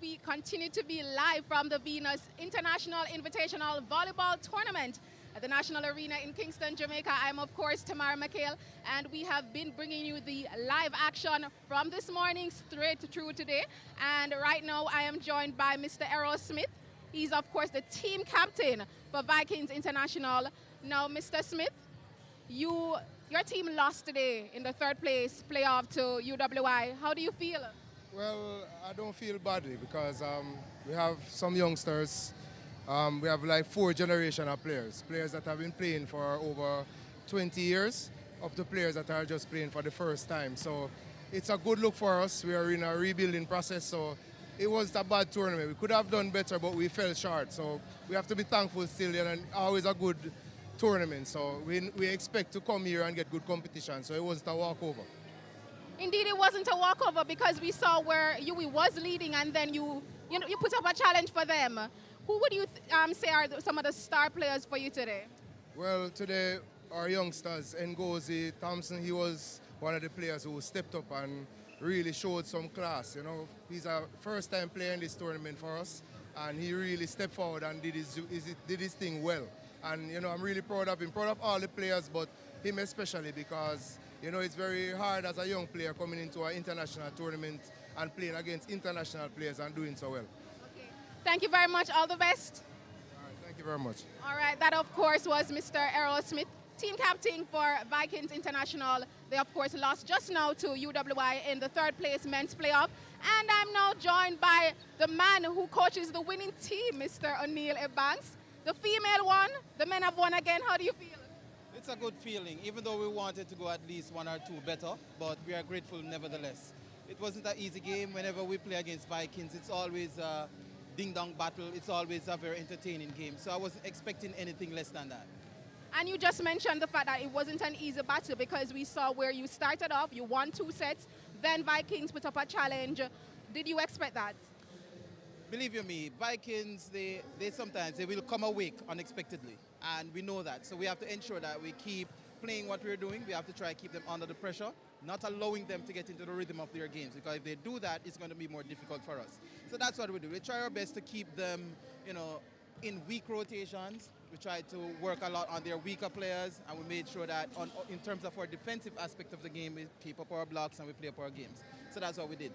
we continue to be live from the Venus International Invitational Volleyball Tournament at the National Arena in Kingston, Jamaica. I'm, of course, Tamara McHale, and we have been bringing you the live action from this morning straight through today. And right now, I am joined by Mr. Errol Smith. He's, of course, the team captain for Vikings International. Now, Mr. Smith, your team lost today in the third place playoff to UWI. How do you feel? Well, I don't feel badly because we have some youngsters. We have like 4 generations of players that have been playing for over 20 years, up to players that are just playing for the first time. So it's a good look for us. We are in a rebuilding process, so it wasn't a bad tournament. We could have done better, but we fell short. So we have to be thankful still, and always a good tournament. So we expect to come here and get good competition, so it wasn't a walkover. Indeed, it wasn't a walkover because we saw where Yui was leading, and then you put up a challenge for them. Who would you say are some of the star players for you today? Well, today our youngsters, Ngozi Thompson, he was one of the players who stepped up and really showed some class. He's a first-time player in this tournament for us, and he really stepped forward and did his thing well. And I'm really proud of him, proud of all the players, but him especially because it's very hard as a young player coming into an international tournament and playing against international players and doing so well. Okay. Thank you very much. All the best. All right, thank you very much. All right, that of course was Mr. Errol Smith, team captain for Vikings International. They of course lost just now to UWI in the third place men's playoff. And I'm now joined by the man who coaches the winning team, Mr. O'Neill Ebanks. The female won, the men have won again. How do you feel? It's a good feeling, even though we wanted to go at least 1 or 2 better, but we are grateful nevertheless. It wasn't an easy game. Whenever we play against Vikings, it's always a ding-dong battle. It's always a very entertaining game. So I wasn't expecting anything less than that. And you just mentioned the fact that it wasn't an easy battle because we saw where you started off, you won 2 sets, then Vikings put up a challenge. Did you expect that? Believe you me, Vikings, they sometimes will come awake unexpectedly, and we know that. So we have to ensure that we keep playing what we're doing. We have to try to keep them under the pressure, not allowing them to get into the rhythm of their games, because if they do that, it's going to be more difficult for us. So that's what we do. We try our best to keep them, in weak rotations. We try to work a lot on their weaker players, and we made sure that in terms of our defensive aspect of the game, we keep up our blocks and we play up our games. So that's what we did.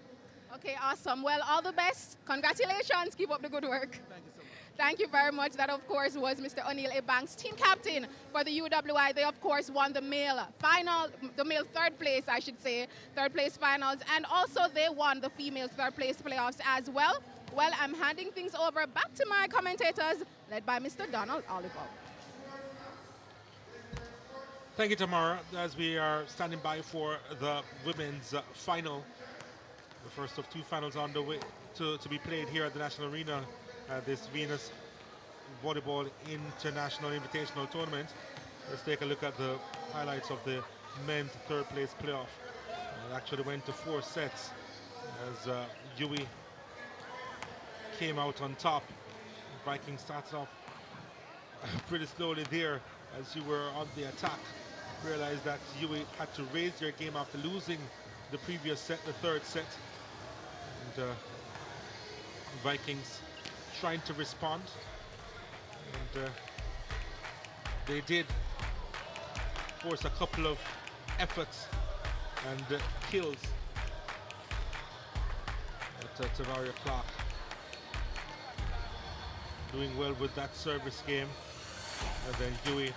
Okay, awesome. Well, all the best. Congratulations. Keep up the good work. Thank you so much. Thank you very much. That, of course, was Mr. O'Neill Ebanks, team captain for the UWI. They, of course, won the male third place, I should say, third place finals. And also they won the female third place playoffs as well. Well, I'm handing things over back to my commentators, led by Mr. Donald Oliver. Thank you, Tamara. As we are standing by for the women's final, the first of 2 finals on the way to be played here at the National Arena, this Venus Volleyball International Invitational Tournament. Let's take a look at the highlights of the men's third place playoff. It actually went to 4 sets as Yui came out on top. Vikings started off pretty slowly there as you were on the attack. Realized that Yui had to raise their game after losing the previous set, the third set. And Vikings trying to respond, and they did force a couple of efforts and kills. But Tavaria Clark doing well with that service game, and then Yui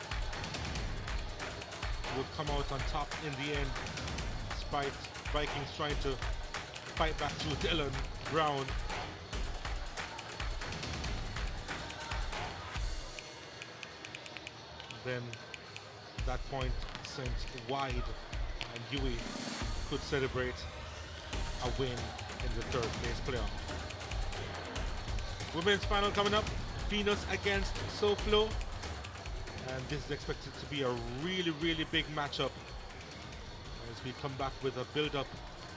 would come out on top in the end, despite Vikings trying to fight back to Dylan Brown. Then that point sent wide, and Yui could celebrate a win in the third place playoff. Women's final coming up, Venus against Soflo. And this is expected to be a really, really big matchup as we come back with a build-up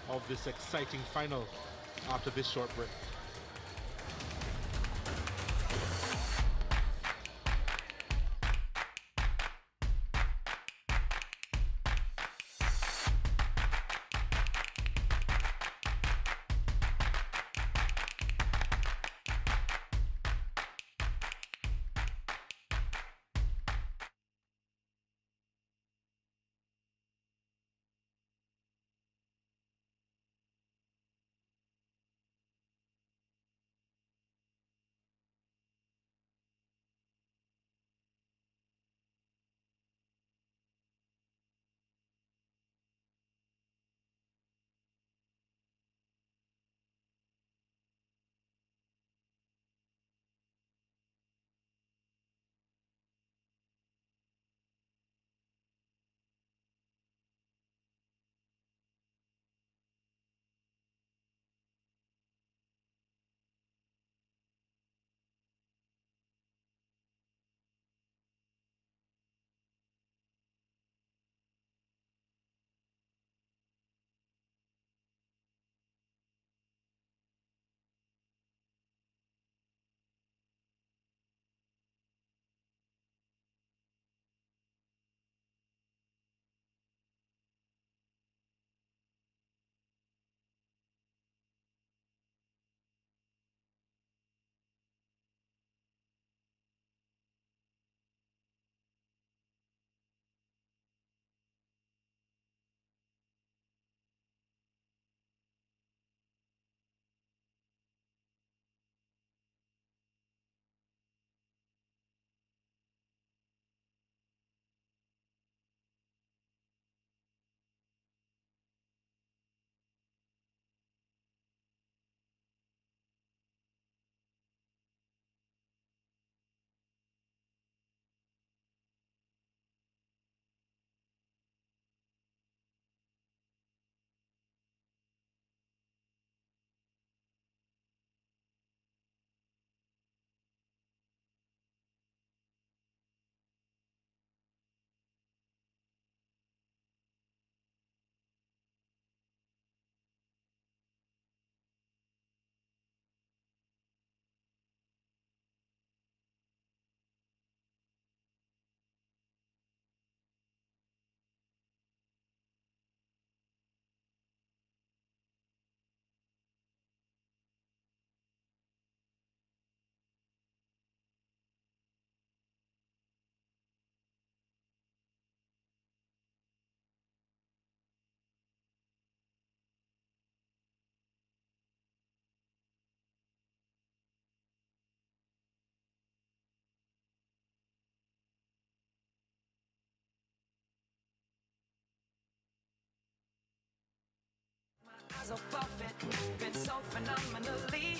of this exciting final after this short break. so perfect, been so phenomenally.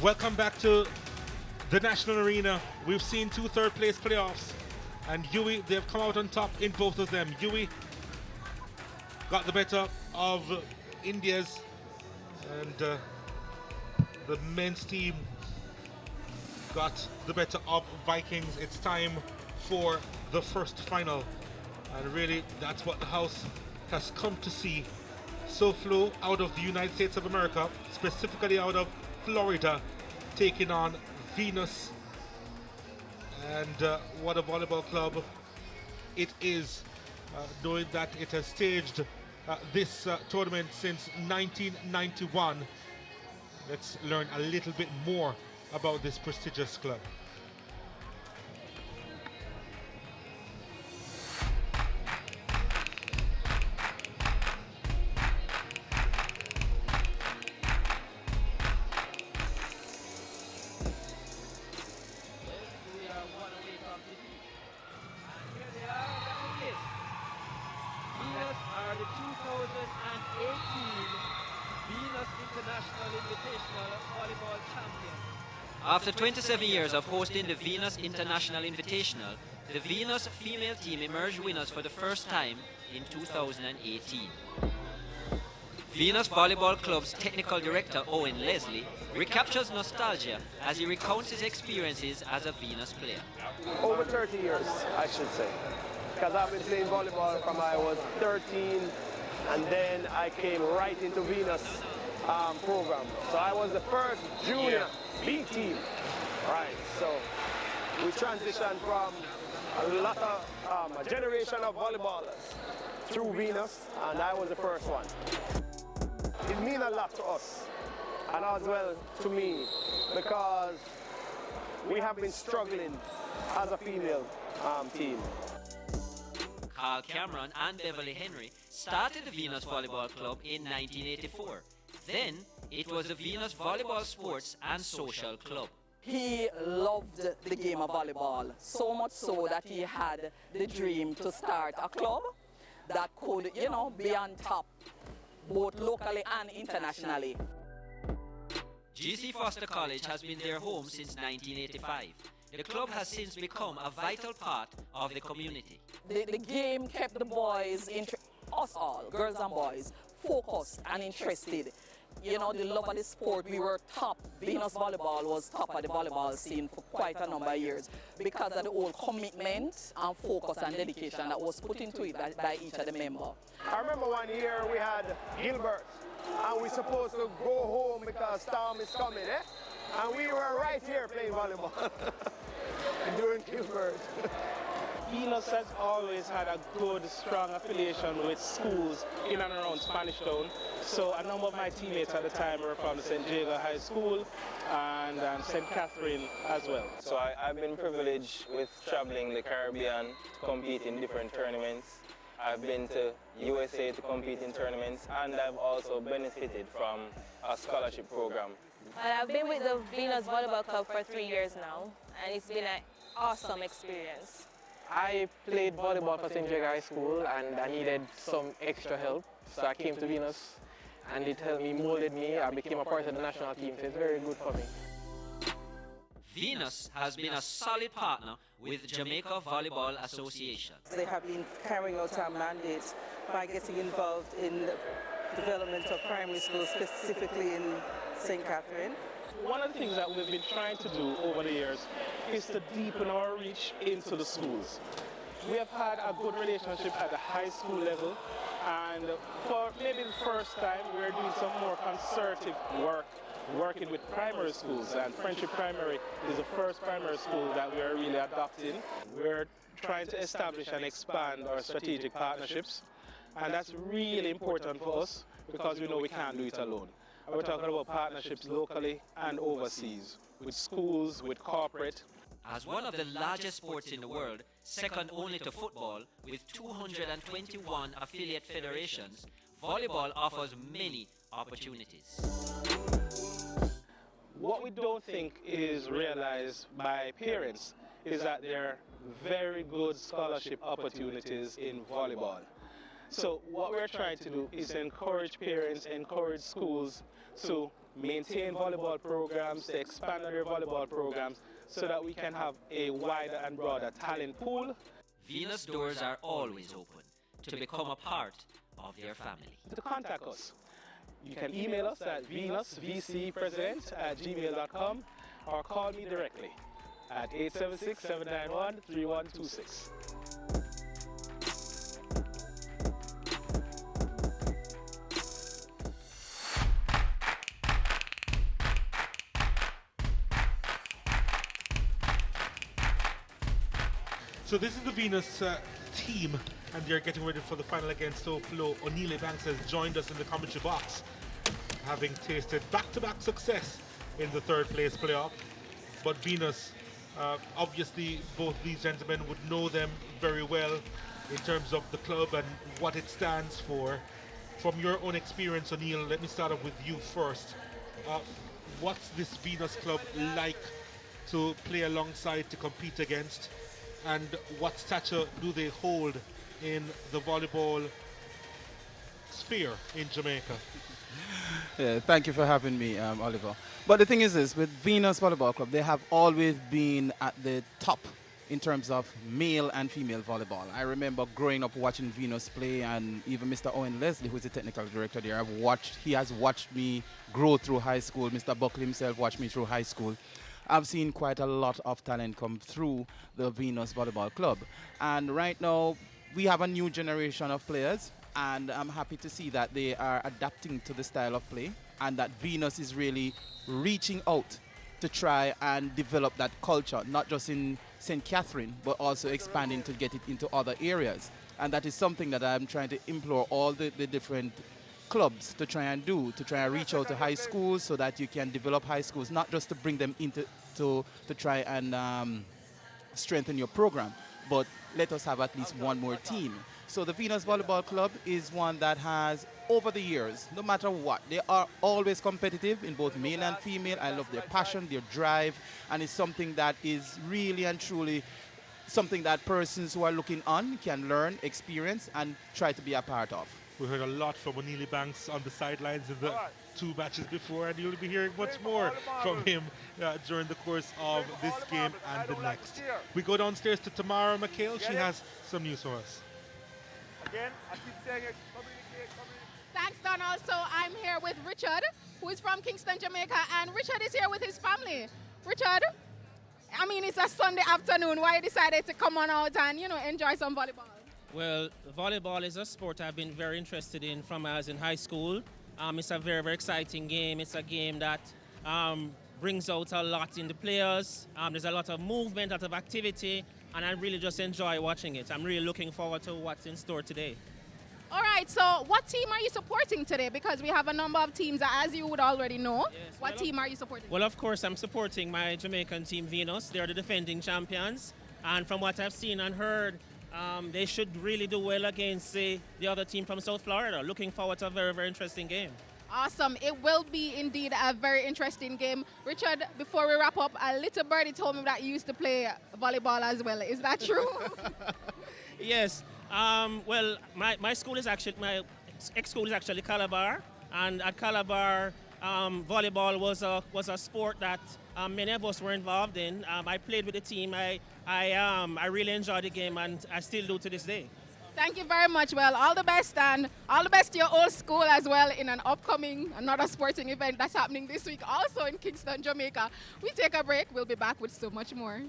Welcome back to the National Arena. We've seen 2 third-place playoffs, and UWI, they've come out on top in both of them. UWI got the better of India's, and the men's team got the better of Vikings. It's time for the first final, and really that's what the house has come to see. Soflo out of the United States of America, specifically out of Florida, taking on Venus, and what a volleyball club it is, knowing that it has staged this tournament since 1991. Let's learn a little bit more about this prestigious club. After 27 years of hosting the Venus International Invitational, the Venus female team emerged winners for the first time in 2018. Venus Volleyball Club's technical director Owen Leslie recaptures nostalgia as he recounts his experiences as a Venus player. Over 30 years, I should say, because I've been playing volleyball from I was 13, and then I came right into Venus program. So I was the first junior B team, right? So we transitioned from a generation of volleyballers through Venus, and I was the first one. It means a lot to us, and as well to me, because we have been struggling as a female team. Carl Cameron and Beverly Henry started the Venus Volleyball Club in 1984. Then it was the Venus Volleyball Sports and Social Club. He loved the game of volleyball, so much so that he had the dream to start a club that could, you know, be on top, both locally and internationally. GC Foster College has been their home since 1985. The club has since become a vital part of the community. The game kept the boys us all, girls and boys, focused and interested. You know, the love of the sport, we were top. Venus Volleyball was top of the volleyball scene for quite a number of years because of the whole commitment and focus and dedication that was put into it by each of the members. I remember one year we had Gilbert, and we supposed to go home because storm is coming, eh? And we were right here playing volleyball during Gilbert. Venus has always had a good, strong affiliation with schools in and around Spanish Town. So a number of my teammates at the time were from St. Jago High School and St. Catherine as well. So I've been privileged with traveling the Caribbean to compete in different tournaments. I've been to USA to compete in tournaments, and I've also benefited from a scholarship program. I've been with the Venus Volleyball Club for 3 years now, and it's been an awesome experience. I played volleyball for St. Jago High School and I needed some extra help, so I came to Venus and it helped me, molded me. I became a part of the national team, so it's very good for me. Venus has been a solid partner with Jamaica Volleyball Association. They have been carrying out our mandate by getting involved in the development of primary schools, specifically in St. Catherine. One of the things that we've been trying to do over the years is to deepen our reach into the schools. We have had a good relationship at the high school level, and for maybe the first time we're doing some more concerted work working with primary schools, and Friendship Primary is the first primary school that we are really adopting. We're trying to establish and expand our strategic partnerships, and that's really important for us because we know we can't do it alone. And we're talking about partnerships locally and overseas, with schools, with corporate. As one of the largest sports in the world, second only to football, with 221 affiliate federations, volleyball offers many opportunities. What we don't think is realized by parents is that there are very good scholarship opportunities in volleyball. So what we're trying to do is encourage parents, encourage schools to maintain volleyball programs, to expand their volleyball programs so that we can have a wider and broader talent pool. Venus doors are always open to become a part of their family. To contact us, you can email us at venusvcpresident@gmail.com or call me directly at 876-791-3126. So this is the Venus team, and they're getting ready for the final against Soflo. O'Neil Banks has joined us in the commentary box, having tasted back-to-back success in the third place playoff. But Venus, obviously both these gentlemen would know them very well in terms of the club and what it stands for. From your own experience, O'Neil, let me start off with you first. What's this Venus club like to play alongside, to compete against? And what stature do they hold in the volleyball sphere in Jamaica? Yeah, thank you for having me, Oliver. But the thing is this, with Venus Volleyball Club, they have always been at the top in terms of male and female volleyball. I remember growing up watching Venus play, and even Mr. Owen Leslie, who's the technical director there, he has watched me grow through high school. Mr. Buckley himself watched me through high school. I've seen quite a lot of talent come through the Venus Volleyball Club. And right now, we have a new generation of players, and I'm happy to see that they are adapting to the style of play, and that Venus is really reaching out to try and develop that culture, not just in St. Catherine, but also expanding to get it into other areas. And that is something that I'm trying to implore all the different clubs to try and do, to try and reach out to high schools so that you can develop high schools, not just to bring them into to try and strengthen your program, but let us have at least one more team. So the Venus Volleyball Club is one that has, over the years, no matter what, they are always competitive in both male and female. I love their passion, their drive, and it's something that is really and truly something that persons who are looking on can learn, experience, and try to be a part of. We heard a lot from O'Neil Banks on the sidelines in the two matches before, and you'll be hearing much more from him during the course of this game and the next. We go downstairs to Tamara McHale. She has some news for us. Again, I keep saying it, communicate. Thanks, Donald. So I'm here with Richard, who is from Kingston, Jamaica, and Richard is here with his family. Richard, I mean, it's a Sunday afternoon. Why you decided to come on out and, enjoy some volleyball? Well, volleyball is a sport I've been very interested in from when I was in high school. It's a very, very exciting game. It's a game that brings out a lot in the players. There's a lot of movement, a lot of activity, and I really just enjoy watching it. I'm really looking forward to what's in store today. All right, so what team are you supporting today? Because we have a number of teams that, as you would already know. Yes, what team are you supporting? Well, of course, I'm supporting my Jamaican team, Venus. They're the defending champions. And from what I've seen and heard, they should really do well against the other team from South Florida. Looking forward to a very, very interesting game. Awesome. It will be indeed a very interesting game. Richard, before we wrap up, a little birdie told me that you used to play volleyball as well. Is that true? Yes. Well, my school is actually, my ex-school is actually Calabar. And at Calabar, volleyball was a sport that many of us were involved in. I played with the team. I really enjoyed the game, and I still do to this day. Thank you very much. Well, all the best, and all the best to your old school as well in an upcoming another sporting event that's happening this week, also in Kingston, Jamaica. We take a break. We'll be back with so much more.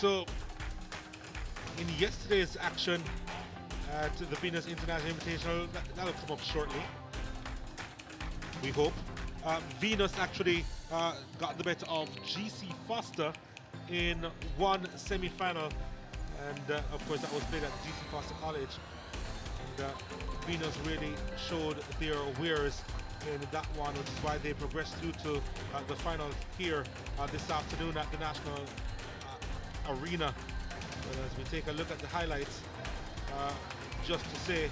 So, in yesterday's action at the Venus International Invitational, that'll come up shortly, we hope. Venus actually got the better of GC Foster in one semi-final, and of course that was played at GC Foster College. And Venus really showed their wares in that one, which is why they progressed through to the final here this afternoon at the National Arena. But as we take a look at the highlights, just to say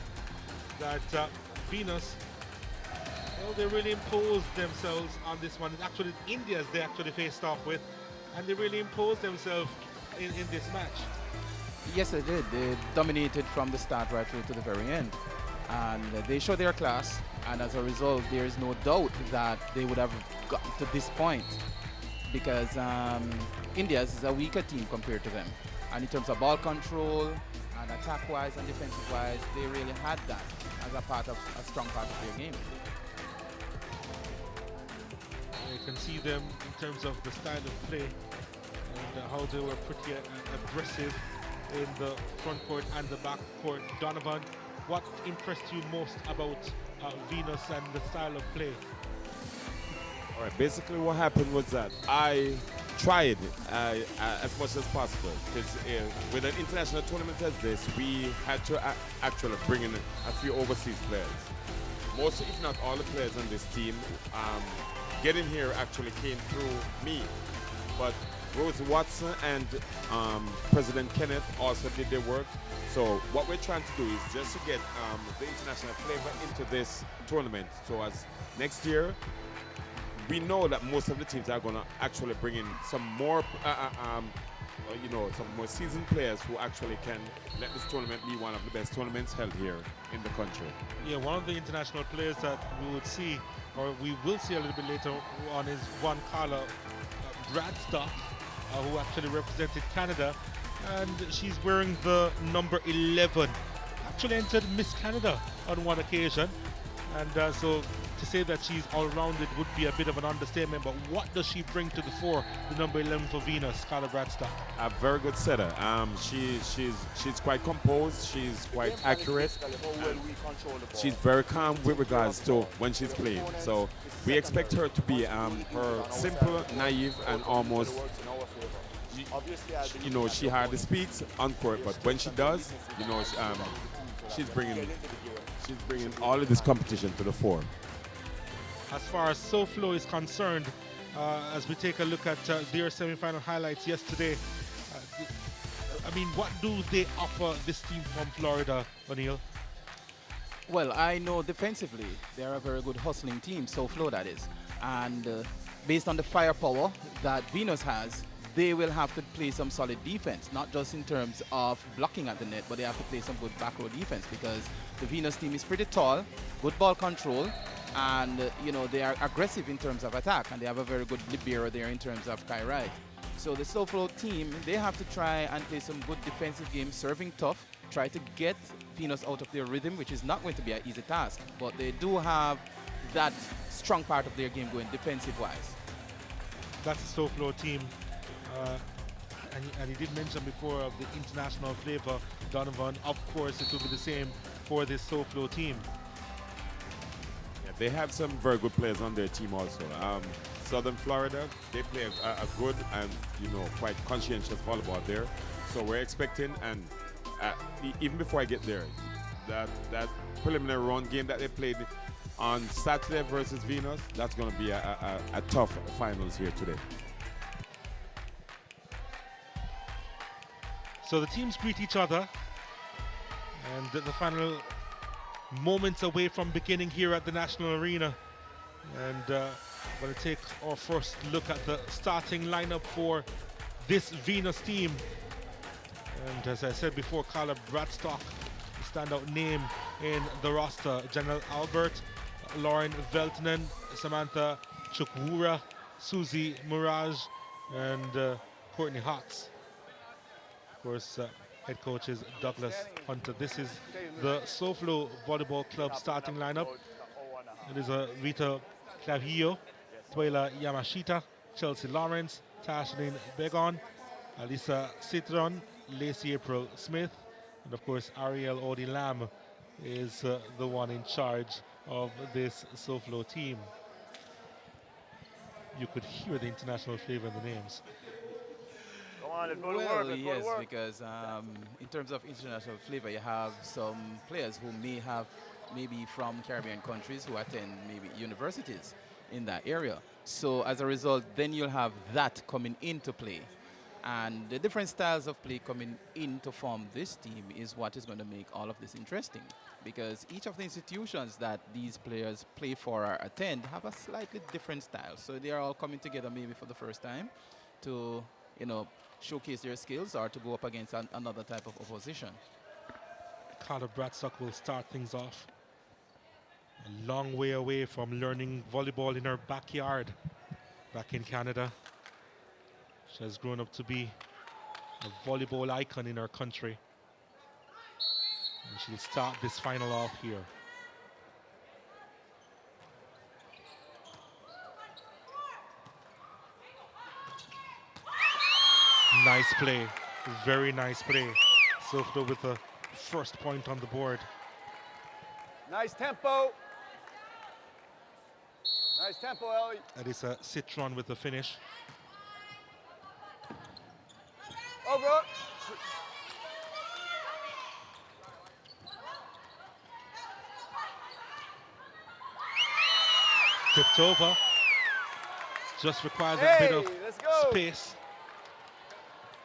that Venus, well, they really imposed themselves on this one. It's actually India's they actually faced off with, and they really imposed themselves in this match. Yes, they did. They dominated from the start right through to the very end. And they showed their class, and as a result, there is no doubt that they would have gotten to this point because India's is a weaker team compared to them. And in terms of ball control and attack-wise and defensive-wise, they really had that as a part of a strong part of their game. You can see them in terms of the style of play and how they were pretty aggressive in the front court and the back court. Donovan, what impressed you most about Venus and the style of play? All right, basically what happened was that I tried as much as possible because with an international tournament as this, we had to actually bring in a few overseas players. Most, if not all the players on this team, getting here actually came through me. But Rose Watson and President Kenneth also did their work. So what we're trying to do is just to get the international flavor into this tournament. So as next year, we know that most of the teams are going to actually bring in some more, some more seasoned players who actually can let this tournament be one of the best tournaments held here in the country. Yeah, one of the international players that we would see, or we will see a little bit later on, is one Carla Bradstock, who actually represented Canada, and she's wearing the number 11. Actually entered Miss Canada on one occasion, and so to say that she's all-rounded would be a bit of an understatement, but what does she bring to the fore, the number 11 for Venus, Carla Bradstock? A very good setter. She's quite composed, she's quite accurate. She's very calm with regards to when she's playing. So we expect her to be her simple, naive, and almost, she hardly speaks on court, but when she does, she's bringing all of this competition to the fore. As far as Soflo is concerned, as we take a look at their semi-final highlights yesterday, what do they offer this team from Florida, O'Neill? Well, I know defensively they're a very good hustling team, Soflo that is. And based on the firepower that Venus has, they will have to play some solid defense, not just in terms of blocking at the net, but they have to play some good back row defense because the Venus team is pretty tall, good ball control, and they are aggressive in terms of attack, and they have a very good libero there in terms of Kai Wright. So the Soflo team, they have to try and play some good defensive games, serving tough, try to get Venus out of their rhythm, which is not going to be an easy task, but they do have that strong part of their game going defensive-wise. That's the Soflo team. And he did mention before of the international flavor, Donovan. Of course, it will be the same for this Soflo team. Yeah, they have some very good players on their team also. Southern Florida, they play a good and quite conscientious volleyball there. So we're expecting, and even before I get there, that preliminary round game that they played on Saturday versus Venus, that's going to be a tough finals here today. So the teams greet each other, and the final moments away from beginning here at the National Arena. And we're going to take our first look at the starting lineup for this Venus team. And as I said before, Carla Bradstock, the standout name in the roster. General Albert, Lauren Veltinen, Samantha Chukwura, Susie Mirage, and Courtney Hawks. Of course, head coach is Douglas Hunter. This is the Soflo Volleyball Club starting lineup. It is Rita Clavillo, Tuela Yamashita, Chelsea Lawrence, Tashlin Begon, Alisa Citron, Lacey April Smith, and of course Ariel Odi Lam is the one in charge of this Soflo team. You could hear the international flavor in the names. Well, yes, because in terms of international flavor, you have some players who may have maybe from Caribbean countries who attend maybe universities in that area. So as a result, then you'll have that coming into play. And the different styles of play coming in to form this team is what is going to make all of this interesting. Because each of the institutions that these players play for or attend have a slightly different style. So they are all coming together maybe for the first time to, you know, showcase their skills or to go up against another type of opposition. Carla Bradstock will start things off. A long way away from learning volleyball in her backyard back in Canada. She has grown up to be a volleyball icon in her country. And she'll start this final off here. Nice play, very nice play. Soflo with the first point on the board. Nice tempo. Nice tempo, Ellie. That is a Citron with the finish. Over. Tipped over. Just requires a bit of space.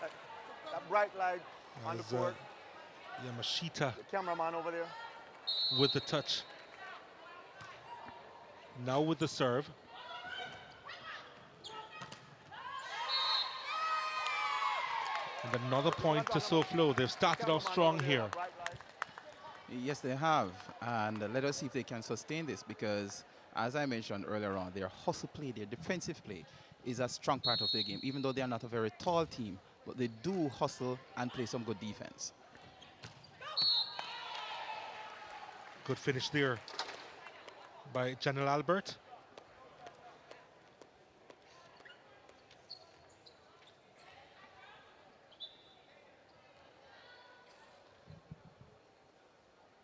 That right leg on the court. Yamashita. The cameraman over there. With the touch. Now with the serve. And another point to Soflo. They've started off strong here. Yes, they have. And let us see if they can sustain this, because as I mentioned earlier on, their hustle play, their defensive play is a strong part of their game. Even though they are not a very tall team, but they do hustle and play some good defense. Good finish there by Janelle Albert.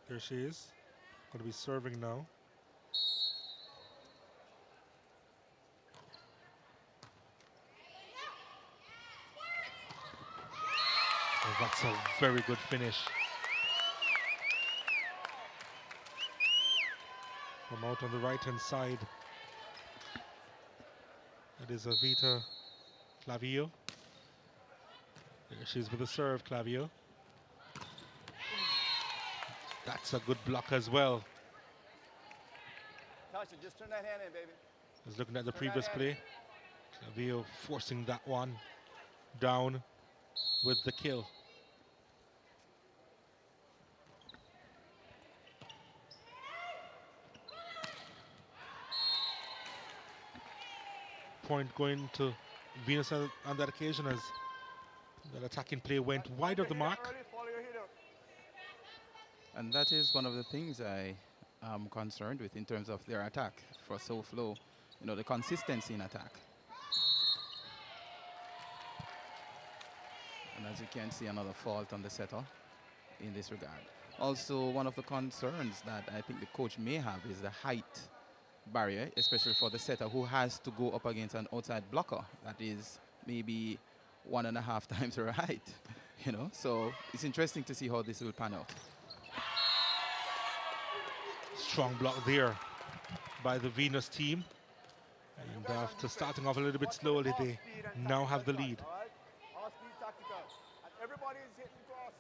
There she is. Going to be serving now. Oh, that's a very good finish. From out on the right-hand side. That is Avita Clavio. There she is with the serve, Clavio. That's a good block as well. Tasha, just turn that hand in, baby. I was looking at the previous play. Clavio forcing that one down with the kill. Point going to Venus on that occasion as that attacking play went wide of the mark. And that is one of the things I am concerned with in terms of their attack for Soflo. You know, the consistency in attack. And as you can see, another fault on the setter in this regard. Also, one of the concerns that I think the coach may have is the height barrier, especially for the setter who has to go up against an outside blocker that is maybe 1.5 times her height. You know, so it's interesting to see how this will pan out. Strong block there by the Venus team. And after starting off a little bit slowly, they now have the lead. All speed tactical. And everybody is hitting cross.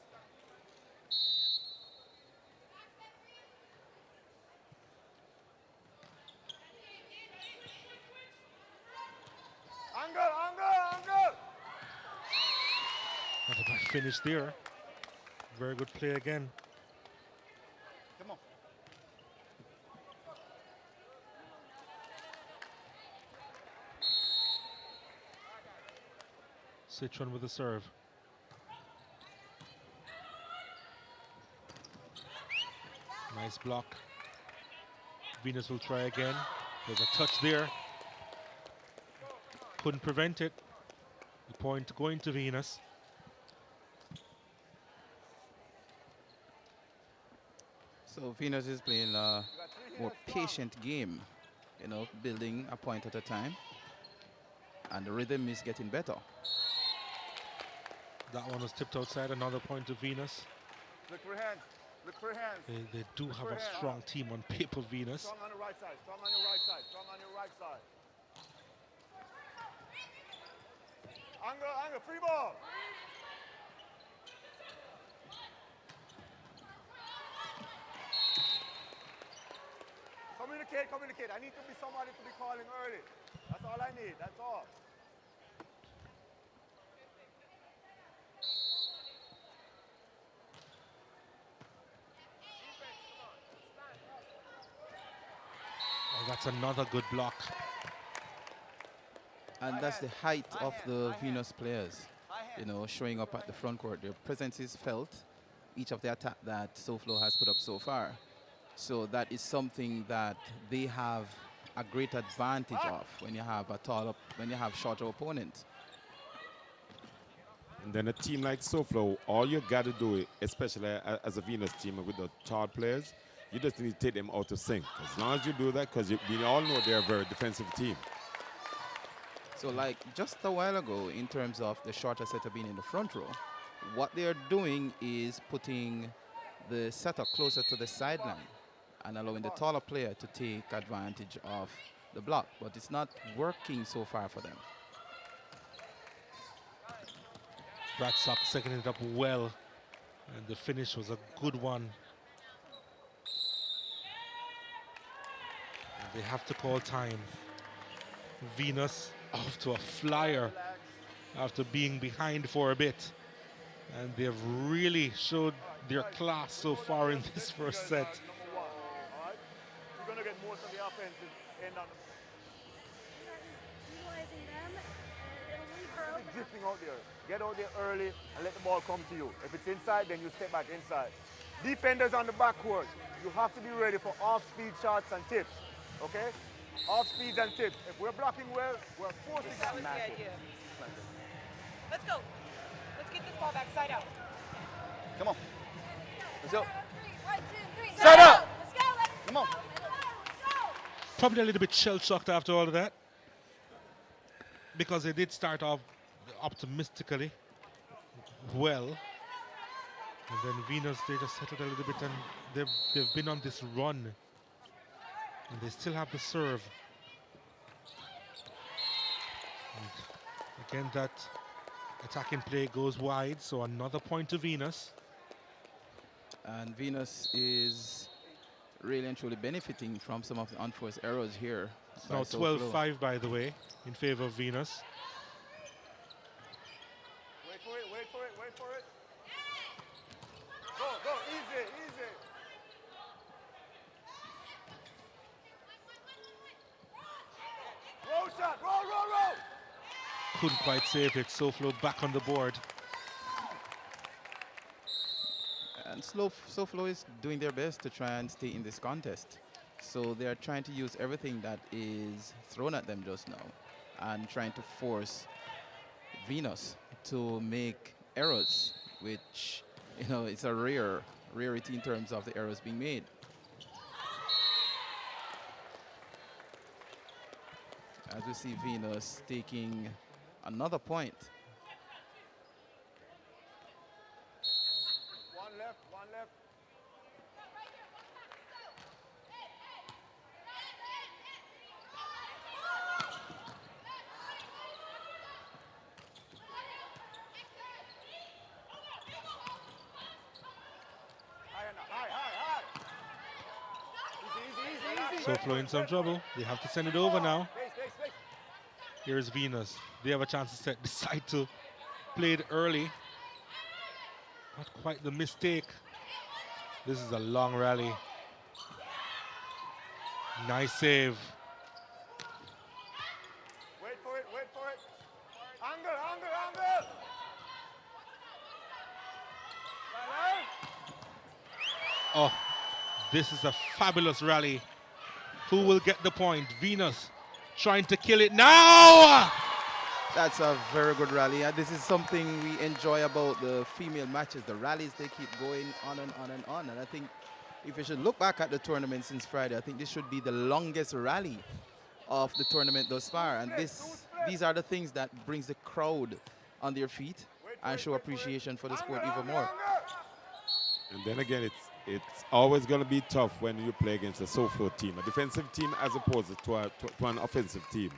Angle. Not a bad finish there. Very good play again. Come on. Citron with the serve. Nice block. Venus will try again. There's a touch there. Couldn't prevent it. The point going to Venus. So Venus is playing a more patient game, you know, building a point at a time. And the rhythm is getting better. That one was tipped outside, another point to Venus. Look for hands. Look for hands. They do have a strong team on paper, Venus. Strong on the right side. Strong on your right side. Strong on your right side. Angle, free ball. Communicate. I need to be somebody to be calling early. That's all I need, that's all. Oh, that's another good block. And that's the height of the Venus players, you know, showing up at the front court. Their presence is felt, each of the attack that Soflo has put up so far. So that is something that they have a great advantage of when you have when you have shorter opponents. And then a team like Soflo, all you got to do, especially as a Venus team with the tall players, you just need to take them out of sync. As long as you do that, because we all know they're a very defensive team. So like just a while ago, in terms of the shorter setter being in the front row, what they're doing is putting the setter closer to the sideline and allowing the taller player to take advantage of the block. But it's not working so far for them. Brad Sock seconded it up well, and the finish was a good one. And they have to call time. Venus off to a flyer after being behind for a bit. And they've really showed their class so far in this first set. You're going to get most of the offensive end on Utilizing them, and it'll leave her open. drifting out there. Get out there early and let the ball come to you. If it's inside, then you step back inside. Defenders on the backcourt, you have to be ready for off-speed shots and tips, okay? Off-speeds and tips. If we're blocking well, we're forcing That was the idea. Let's go. Let's get this ball back side out. Come on. Let's go. 1, 2, 3. Side up. Let's go. Come on. Probably a little bit shell-shocked after all of that, because they did start off optimistically well. And then Venus, they just settled a little bit, and they've been on this run. And they still have the serve. And again, that attacking play goes wide, so another point to Venus. And Venus is really and truly benefiting from some of the unforced errors here. It's now 12-5, by the way, in favor of Venus. Wait for it. Go, easy. Roll shot, roll. Couldn't quite save it. Soflo back on the board. And Soflo is doing their best to try and stay in this contest. So they are trying to use everything that is thrown at them just now and trying to force Venus to make errors, which, you know, it's a rarity in terms of the errors being made. As we see Venus taking another point. One left. High. Easy. Soflo in some trouble. They have to send it over now. Space. Here's Venus. They have a chance to decide to play it early. Not quite the mistake. This is a long rally. Nice save. Wait for it. Angle. Oh, this is a fabulous rally. Who will get the point? Venus trying to kill it now. That's a very good rally. And this is something we enjoy about the female matches. The rallies, they keep going on and on and on. And I think if you should look back at the tournament since Friday, I think this should be the longest rally of the tournament thus far. And these are the things that brings the crowd on their feet and show appreciation for the sport even more. And then again, it's always going to be tough when you play against a Soflo team, a defensive team as opposed to an offensive team.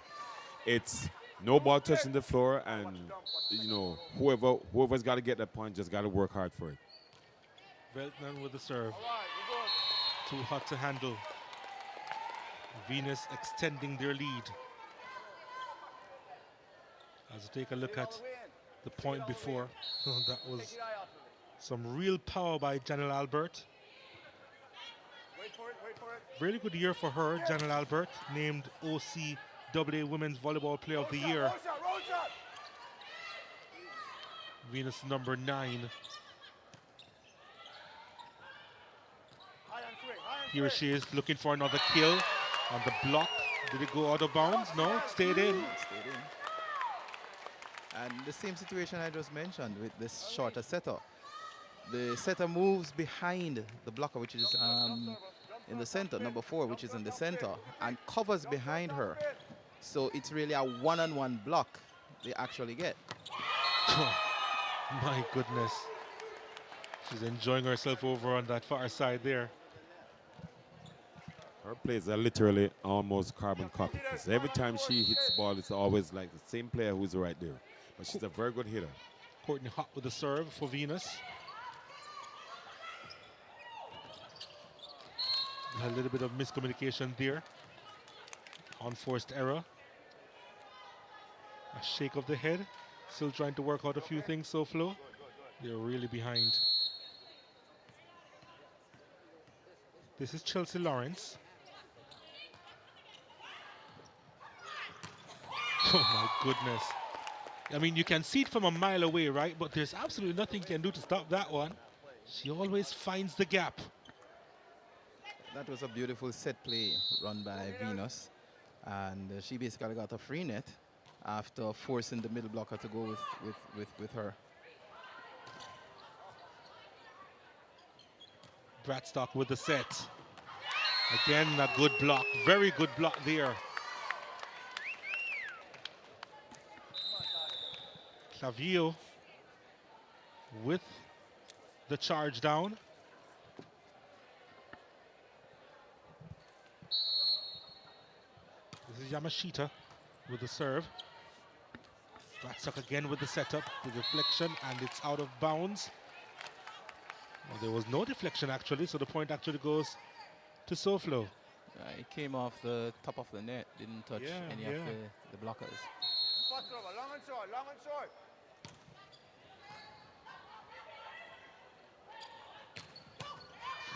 It's No ball touching the floor, and you know whoever's got to get that point just got to work hard for it. Veltman with the serve. Too hot to handle. Venus extending their lead. As we take a look at the point before, that was some real power by Janelle Albert. Really good year for her, Janelle Albert, named OCAA Women's Volleyball Player of the Year. Venus number 9. Here she is looking for another kill on the block. Did it go out of bounds? No, it stayed in. Stayed in. And the same situation I just mentioned with this shorter setter. The setter moves behind the blocker, which is in the center, number 4, which is in the center, and covers behind her. So it's really a one-on-one block they actually get. My goodness. She's enjoying herself over on that far side there. Her plays are literally almost carbon copy. Because every time she hits the ball, it's always like the same player who's right there. But she's a very good hitter. Courtney Hott with the serve for Venus. A little bit of miscommunication there. Unforced error. A shake of the head. Still trying to work out a few things, Soflo. They're really behind. This is Chelsea Lawrence. Oh my goodness. I mean, you can see it from a mile away, right? But there's absolutely nothing you can do to stop that one. She always finds the gap. That was a beautiful set play run by Venus. And she basically got a free net after forcing the middle blocker to go with her. Bradstock with the set. Again, a good block. Very good block there. Clavillo with the charge down. This is Yamashita with the serve. Bradstock again with the setup, the deflection, and it's out of bounds. Well, there was no deflection actually, so the point actually goes to Soflo. It came off the top of the net, didn't touch any of the blockers. Long and short, long and short.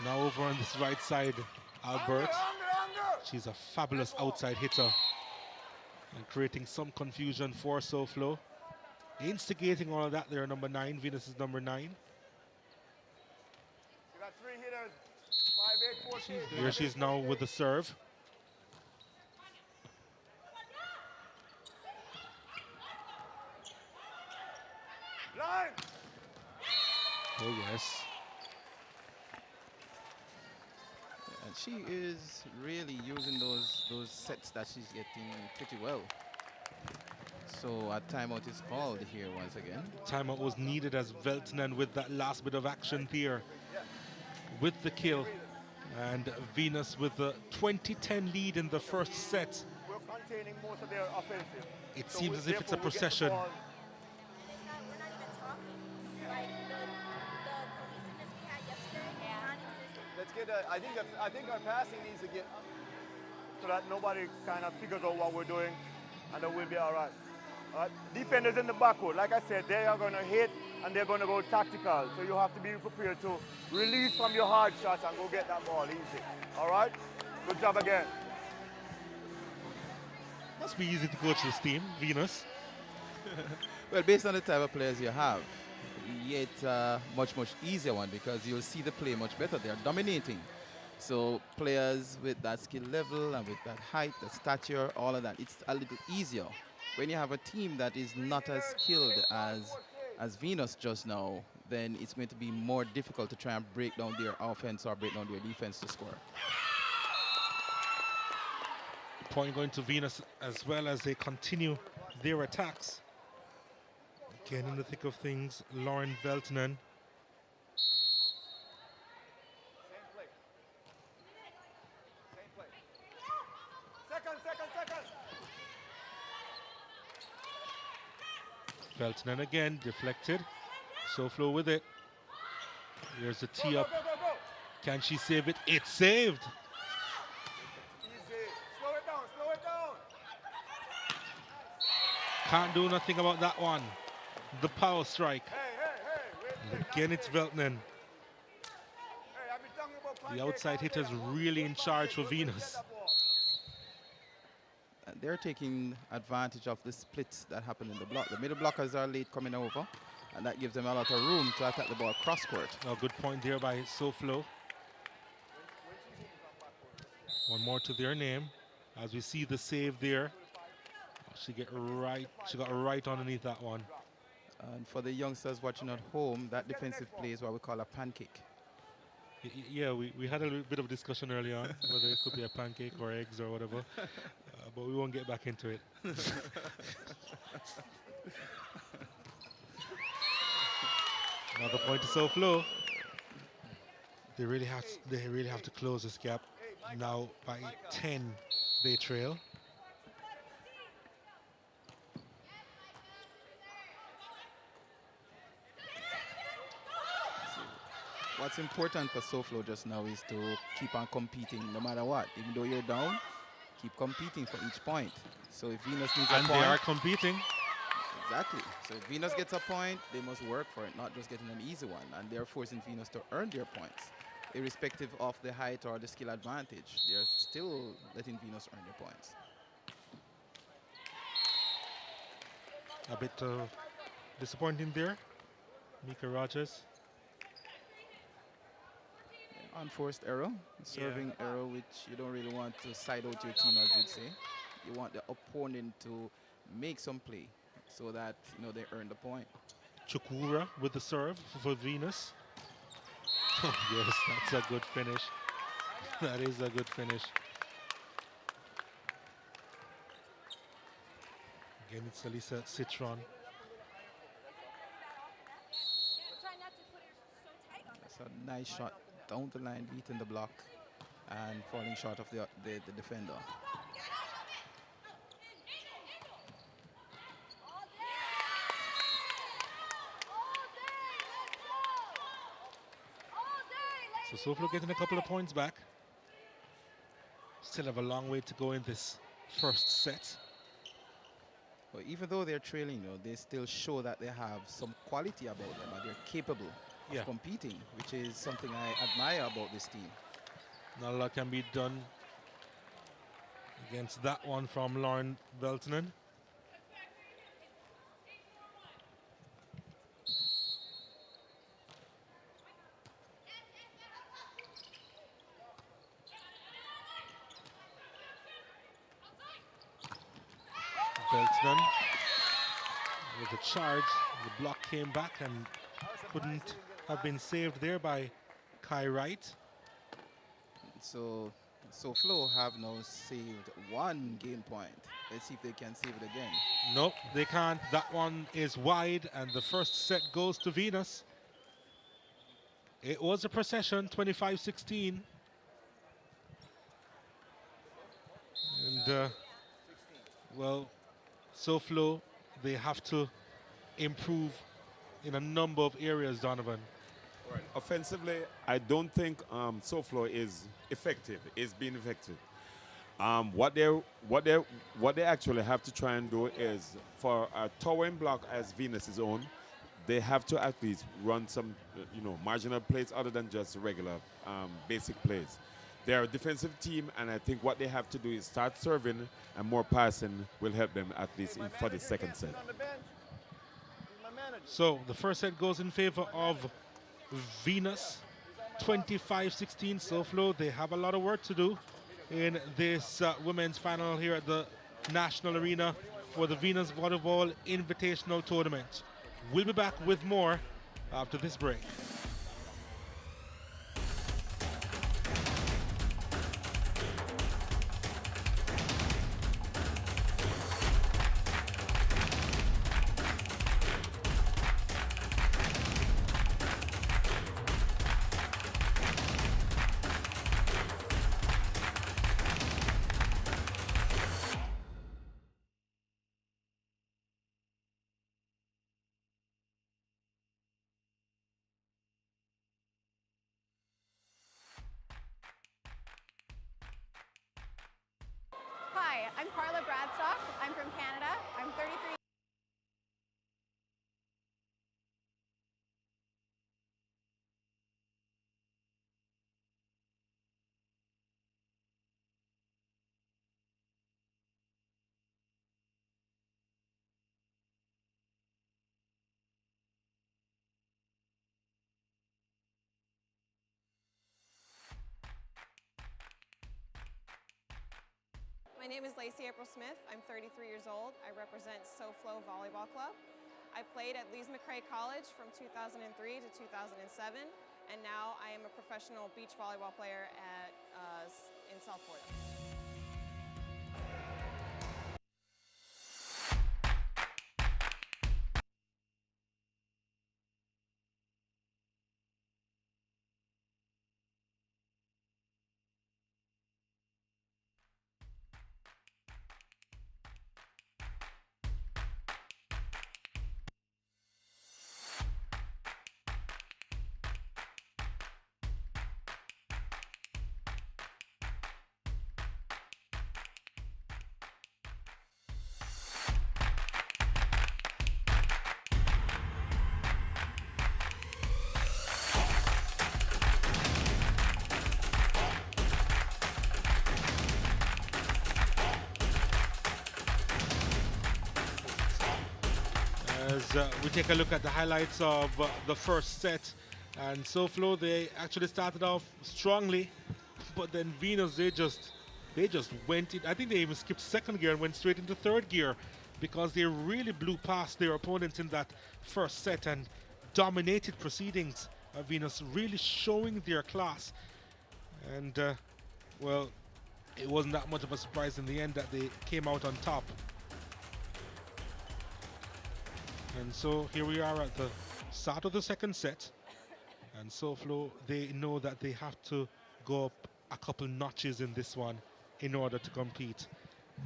Now over on this right side, Albert. She's a fabulous outside hitter and creating some confusion for Soflo. Instigating all of that there, number 9. Venus is number 9. You got 3 hitters, 5, 8, 4. Here she is now with the serve. Line. Oh yes. And she is really using those sets that she's getting pretty well. So a timeout is called here once again. Timeout was needed as Veltman with that last bit of action there with the kill. And Venus with the 20-10 lead in the first set. We're containing most of their offensive. It seems as if it's a procession. Let's get I think our passing needs to get so that nobody kind of figures out what we're doing, and then we'll be all right. Defenders in the backcourt, like I said, they are going to hit and they're going to go tactical. So you have to be prepared to release from your hard shots and go get that ball easy. All right? Good job again. Must be easy to coach this team, Venus. Well, based on the type of players you have, yet much easier one because you'll see the play much better. They're dominating. So players with that skill level and with that height, the stature, all of that, it's a little easier. When you have a team that is not as skilled as Venus just now, then it's going to be more difficult to try and break down their offense or break down their defense to score. Point going to Venus as well as they continue their attacks. Again in the thick of things, Lauren Veltman. Felton again, deflected. Soflo with it. Here's the tee up. Can she save it? It's saved. Slow it down, slow it down. Can't do nothing about that one. The power strike. And again, it's Veltnen. The outside hitter's really in charge for Venus. And they're taking advantage of the splits that happen in the block. The middle blockers are late coming over, and that gives them a lot of room to attack the ball cross court. A good point there by Soflo. One more to their name. As we see the save there. She got right underneath that one. And for the youngsters watching at home, that defensive play is what we call a pancake. Yeah, we had a little bit of discussion early on whether it could be a pancake or eggs or whatever, but we won't get back into it. Another point to Soflo. They really have to close this gap. Now by 10 they trail. What's important for Soflo just now is to keep on competing no matter what. Even though you're down, keep competing for each point. So if Venus needs a point... And they are competing. Exactly. So if Venus gets a point, they must work for it, not just getting an easy one. And they're forcing Venus to earn their points. Irrespective of the height or the skill advantage, they're still letting Venus earn their points. A bit disappointing there. Mika Rogers. Unforced error, serving error, which you don't really want to side out your team, as you'd say. You want the opponent to make some play so that they earn the point. Chukura with the serve for Venus. Oh, yes, that's a good finish. That is a good finish. Again, it's Elisa Citron. That's a nice shot down the line, beating the block and falling short of the defender. So Soflo getting a couple of points back. Still have a long way to go in this first set. But even though they're trailing, they still show that they have some quality about them and they're capable of competing, which is something I admire about this team. Not a lot can be done against that one from Lauren Veltnen. Veltnen with a charge. The block came back and couldn't have been saved there by Kai Wright. So Soflo have now saved one game point. Let's see if they can save it again. Nope, they can't. That one is wide, and the first set goes to Venus. It was a procession, 25-16. And, well, Soflo, they have to improve in a number of areas, Donovan. Right. Offensively, I don't think Soflo is effective. Is being effective. What they actually have to try and do is, for a towering block as Venus's own, they have to at least run some, marginal plays other than just regular basic plays. They're a defensive team, and I think what they have to do is start serving, and more passing will help them at least for the second set. So the first set goes in favor of Venus, 25-16. Soflo, they have a lot of work to do in this women's final here at the National Arena for the Venus Volleyball Invitational Tournament. We'll be back with more after this break. I'm from Canada. I'm 33. My name is Lacey April Smith. I'm 33 years old. I represent Soflo Volleyball Club. I played at Lees McRae College from 2003 to 2007, and now I am a professional beach volleyball player in South Florida. As we take a look at the highlights of the first set, and Soflo, they actually started off strongly, but then Venus, they just went in. I think they even skipped second gear and went straight into third gear because they really blew past their opponents in that first set and dominated proceedings. Venus really showing their class, and well, it wasn't that much of a surprise in the end that they came out on top. And so here we are at the start of the second set, and Soflo, they know that they have to go up a couple notches in this one in order to compete.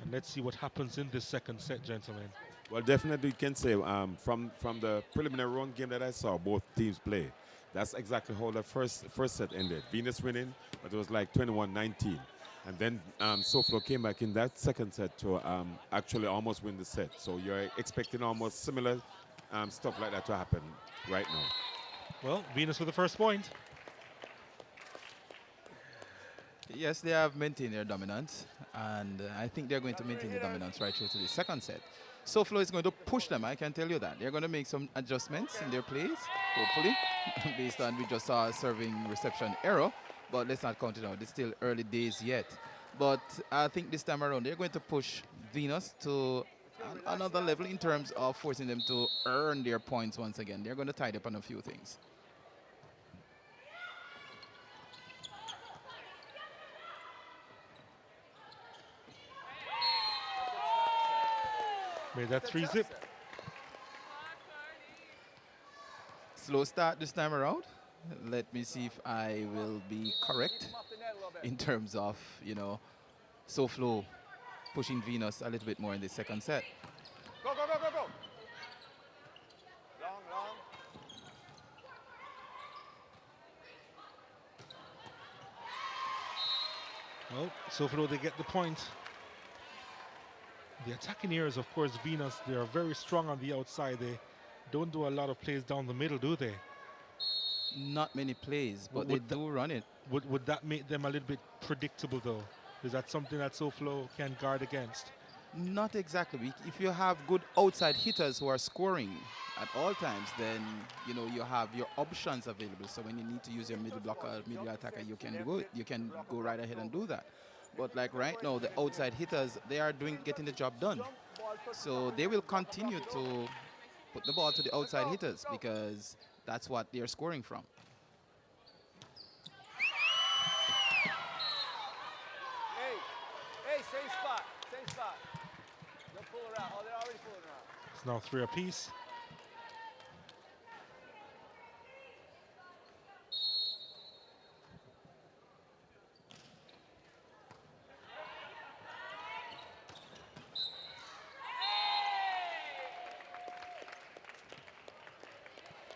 And let's see what happens in this second set, gentlemen. Well, definitely you can say from the preliminary round game that I saw both teams play, that's exactly how the first set ended. Venus winning, but it was like 21-19. And then Soflo came back in that second set to actually almost win the set. So you're expecting almost similar stuff like that to happen right now. Well, Venus with the first point. Yes, they have maintained their dominance, and I think they're going to maintain the dominance right through to the second set. Soflo is going to push them, I can tell you that. They're going to make some adjustments in their plays, hopefully, based on we just saw a serving reception error, but let's not count it out. It's still early days yet. But I think this time around, they're going to push Venus to another level in terms of forcing them to earn their points once again. They're going to tidy up on a few things. Made that 3-zip. Slow start this time around. Let me see if I will be correct in terms of, you know, Soflo pushing Venus a little bit more in the second set. Go, go, go, go, go. Long, long. Well, Soflo, they get the point. The attacking areas, of course, Venus, they are very strong on the outside. They don't do a lot of plays down the middle, do they? Not many plays, but they do run it. Would that make them a little bit predictable, though? Is that something that Soflo can guard against? Not exactly. If you have good outside hitters who are scoring at all times, then you know you have your options available. So when you need to use your middle blocker, middle attacker, you can go right ahead and do that. But like right now, the outside hitters, they are getting the job done. So they will continue to put the ball to the outside hitters because that's what they're scoring from. Hey, same spot, same spot. They'll pull around. Oh, they're already pulling around. It's now 3 apiece.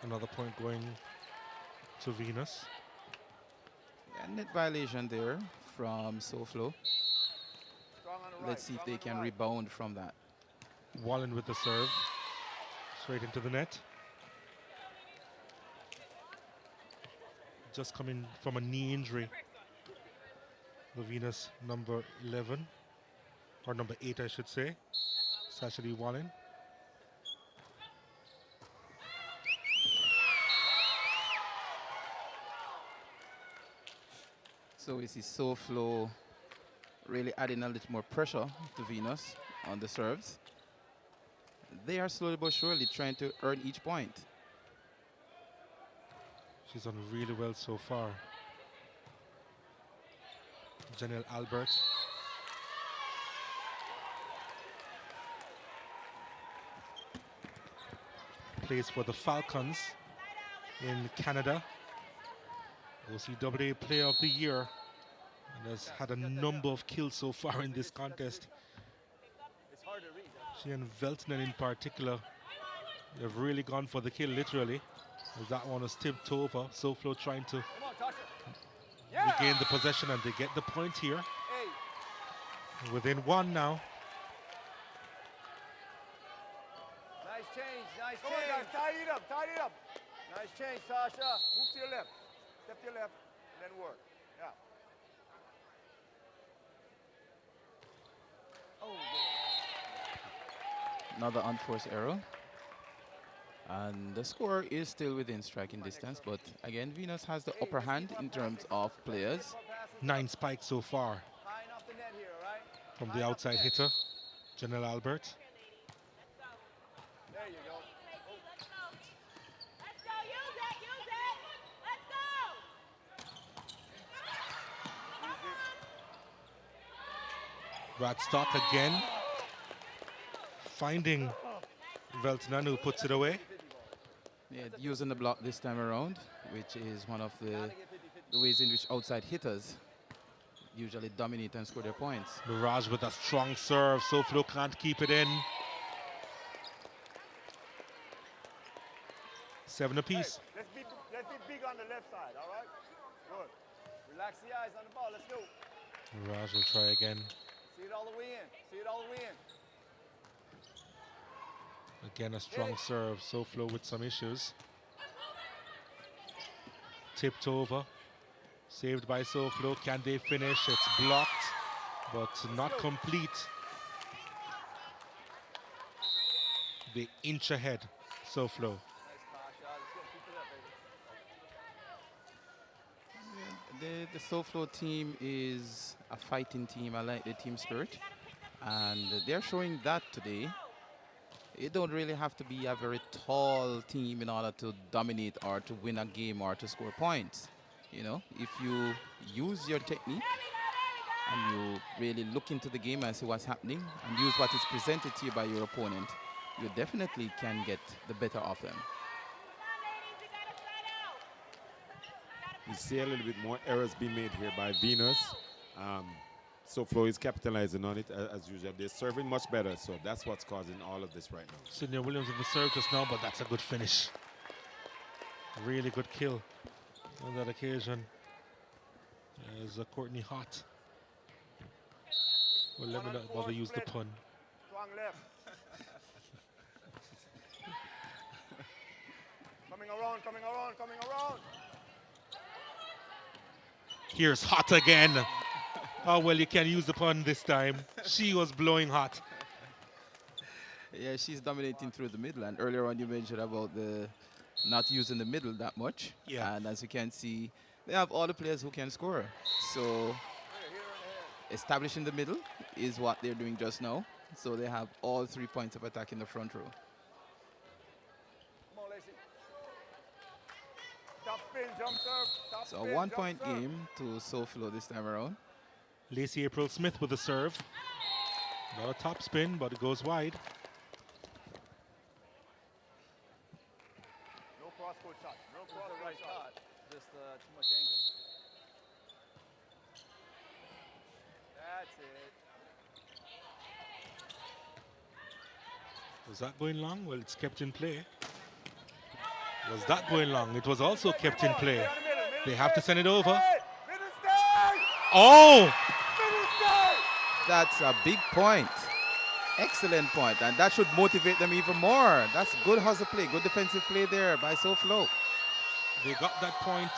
Another point going to Venus. Yeah, net violation there from Soflo. let's see if they can rebound from that. Wallen with the serve. Straight into the net. Just coming from a knee injury. The Venus number 11, or number 8 I should say, Sashali Wallen. So we see Soflo really adding a little more pressure to Venus on the serves. They are slowly but surely trying to earn each point. She's done really well so far. Janelle Albert. Plays for the Falcons in Canada. OCAA Player of the Year. And has had a number of kills so far in this contest. She and Veltnen in particular have really gone for the kill, literally. As that one was tipped over. Soflo trying to regain the possession, and they get the point here. Within one now. Nice change, nice change. Come on, guys, tidy it up, tidy it up. Nice change, Sasha. Move to your left. Step to your left, and then work. Yeah. Oh, Another unforced error. And the score is still within striking distance, but again, Venus has the upper hand in terms of players. 9 spikes so far from the outside hitter, Janelle Albert. there you go. Radstock again, finding Veltnen, who puts it away. Yeah, using the block this time around, which is one of the ways in which outside hitters usually dominate and score their points. Mirage with a strong serve. Soflo can't keep it in. 7 apiece. Hey, let's be big on the left side, all right? Good. Relax the eyes on the ball. Let's go. Mirage will try again. See it all the way in. See it all the way in. Again, a strong serve. Soflo with some issues. Tipped over. Saved by Soflo. Can they finish? It's blocked, but not complete. They inch ahead, Soflo. The Soflo team is a fighting team. I like the team spirit, and they're showing that today. You don't really have to be a very tall team in order to dominate or to win a game or to score points. You know, if you use your technique and you really look into the game and see what's happening and use what is presented to you by your opponent, you definitely can get the better of them. You see a little bit more errors being made here by Venus. Soflo is capitalizing on it as usual. They're serving much better, so that's what's causing all of this right now. Sydney Williams with the serve just now, but that's a good finish. Really good kill on that occasion. As Courtney Hott. Well, let me not bother use the pun. Strong left. Coming around, coming around, coming around. Here's Hot again. Oh, well, you can use the pun this time. She was blowing hot. Yeah, she's dominating through the middle. And earlier on, you mentioned about the not using the middle that much. Yeah. And as you can see, they have all the players who can score. So establishing the middle is what they're doing just now. So they have all 3 points of attack in the front row. Come on, Lacey. Top spin, jump serve. Top So spin, a 1 point jump serve. game to Soflo this time around. Lacey April Smith with the serve. Not a top spin, but it goes wide. No cross-court shot. No cross-court shot. Just too much angle. That's it. Was that going long? Well, it's kept in play. Was that going long? It was also kept in play. They have to send it over. Oh! That's a big point. Excellent point, and that should motivate them even more. That's good hustle play, good defensive play there by Soflo. They got that point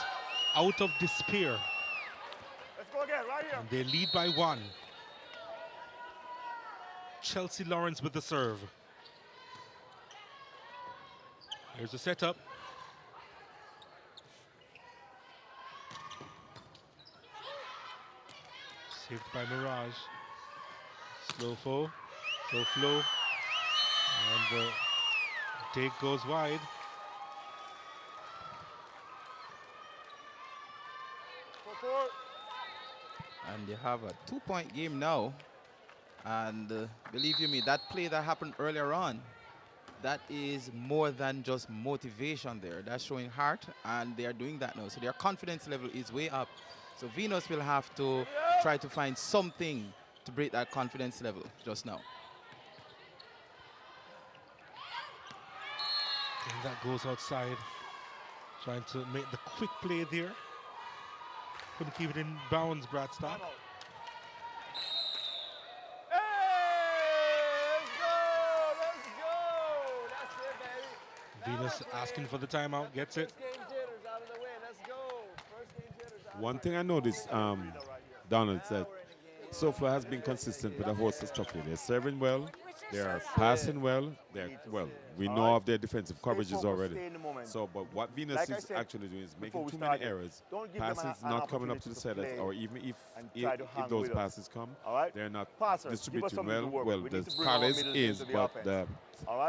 out of despair. Let's go again, right here. And they lead by 1. Chelsea Lawrence with the serve. Here's the setup. Saved by Mirage. Soflo. And the take goes wide. And you have a 2-point game now. And believe you me, that play that happened earlier on, that is more than just motivation there. That's showing heart, and they are doing that now. So their confidence level is way up. So Venus will have to try to find something to break that confidence level just now. And that goes outside. Trying to make the quick play there. Couldn't keep it in bounds, Bradstock. Venus asking for the timeout, gets it. One thing I noticed, Donald, is that Soflo has been consistent with a host of stuff here. They're serving well, they are passing well, we know of their defensive coverages already. So, but what Venus is actually doing is making too many errors. Passes not coming up to the setters, or even if those passes come, they're not distributing well. Well, the Carles is, but the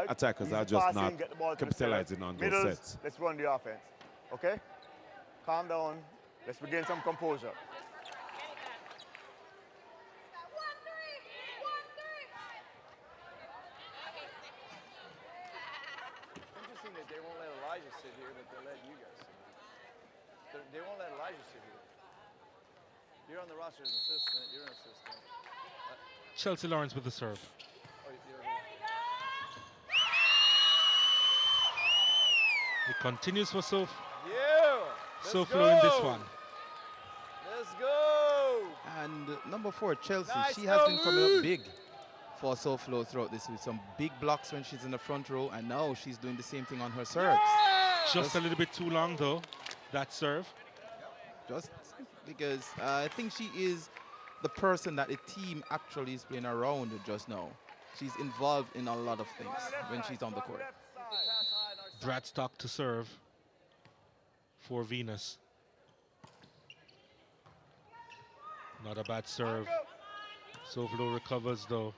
attackers are just not capitalizing on those sets. Let's run the offense, okay? Calm down. Let's regain some composure. Interesting that they won't let Elijah sit here, but they'll let you guys sit here. They won't let Elijah sit here. You're on the roster as an assistant. You're an assistant. Chelsea Lawrence with the serve. It continues for Soflo in this one. Let's go! And number 4, Chelsea, she has been coming up big for Soflo throughout this week. Some big blocks when she's in the front row, and now she's doing the same thing on her serves. Just a little bit too long, though, that serve. Just because I think she is the person that the team actually is playing around just now. She's involved in a lot of things when she's on the court. Bradstock to serve for Venus. Not a bad serve. Soflo recovers though.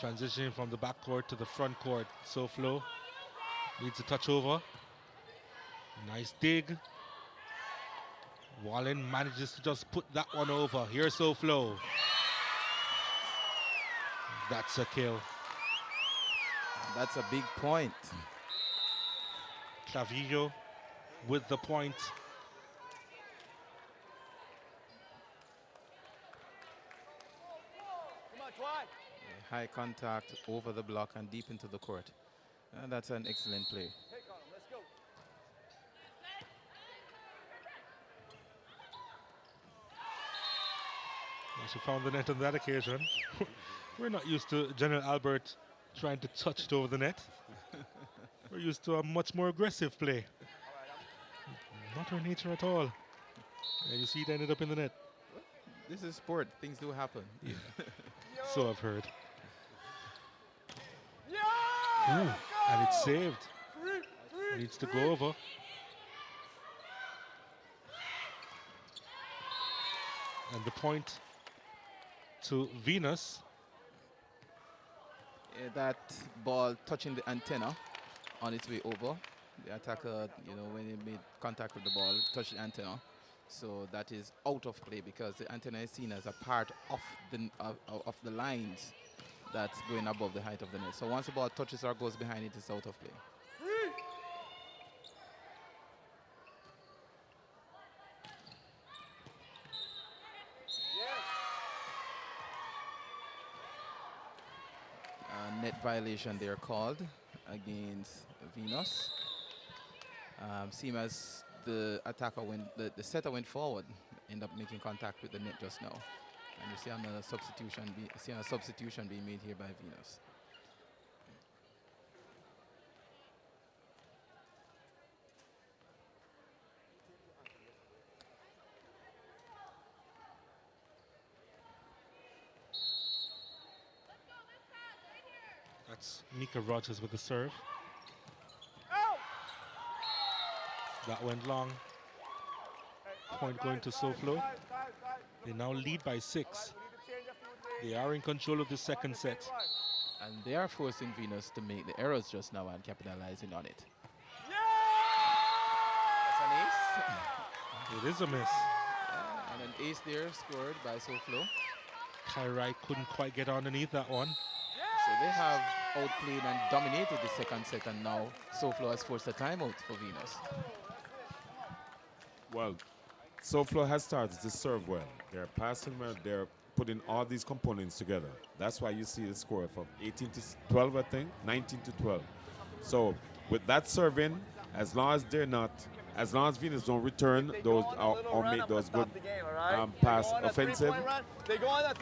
Transitioning from the back court to the front court. Soflo needs a touch over. Nice dig. Wallen manages to just put that one over. Here's Soflo. That's a kill. That's a big point. Clavillo with the point. High contact over the block and deep into the court. And that's an excellent play. She found the net on that occasion. We're not used to General Albert trying to touch it over the net. We're used to a much more aggressive play. Not her nature at all. And you see it ended up in the net. This is sport. Things do happen. Yeah. So I've heard. Ooh, and it's saved. Needs to go over. And the point to Venus. Yeah, that ball touching the antenna on its way over. The attacker, when he made contact with the ball, touched the antenna. So that is out of play because the antenna is seen as a part of the lines that's going above the height of the net. So once the ball touches or goes behind it, it's out of play. Net violation they're called against Venus. Seems as the attacker the setter went forward, ended up making contact with the net just now. And you see another substitution being made here by Venus. That's Mika Rogers with the serve. That went long. Point going to Soflo. They now lead by 6. They are in control of the second set. And they are forcing Venus to make the errors just now and capitalizing on it. That's an ace. It is a miss. Yeah, and an ace there scored by Soflo. Kairai couldn't quite get underneath that one. So they have outplayed and dominated the second set, and now Soflo has forced a timeout for Venus. Well, Soflo has started to serve well. They're passing well. They're putting all these components together. That's why you see the score from 18 to 12, I think, 19 to 12. So with that serving, as long as Venus don't return those or make those good pass offensive,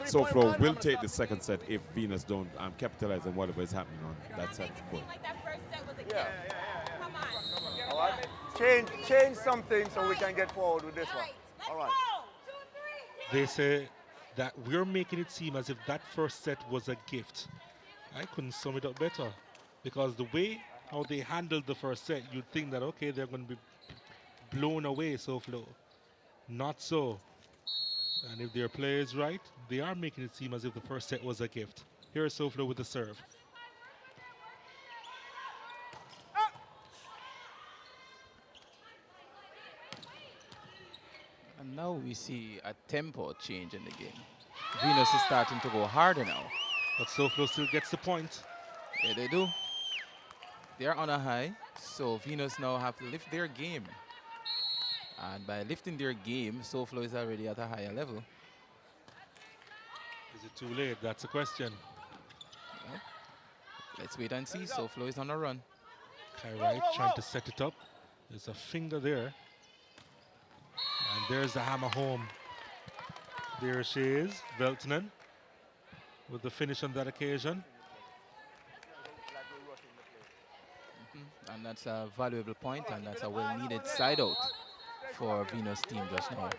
Soflo will take the second set if Venus don't capitalize on whatever is happening on that side of the court. All right. Change something so we can get forward with this one. All right. They say that we're making it seem as if that first set was a gift. I couldn't sum it up better, because the way how they handled the first set, you'd think that, okay, they're going to be blown away, Soflo. Not so. And if their play is right, they are making it seem as if the first set was a gift. Here's Soflo with the serve. And now we see a tempo change in the game. Venus is starting to go harder now. But Soflo still gets the point. Yeah, they do. They're on a high, so Venus now have to lift their game. And by lifting their game, Soflo is already at a higher level. Is it too late? That's the question. Well, let's wait and see. Soflo is on a run. Kairai trying to set it up. There's a finger there. And there's the hammer home. There she is, Veltinen, with the finish on that occasion. And that's a valuable point, and that's a well-needed side out for Venus team just now,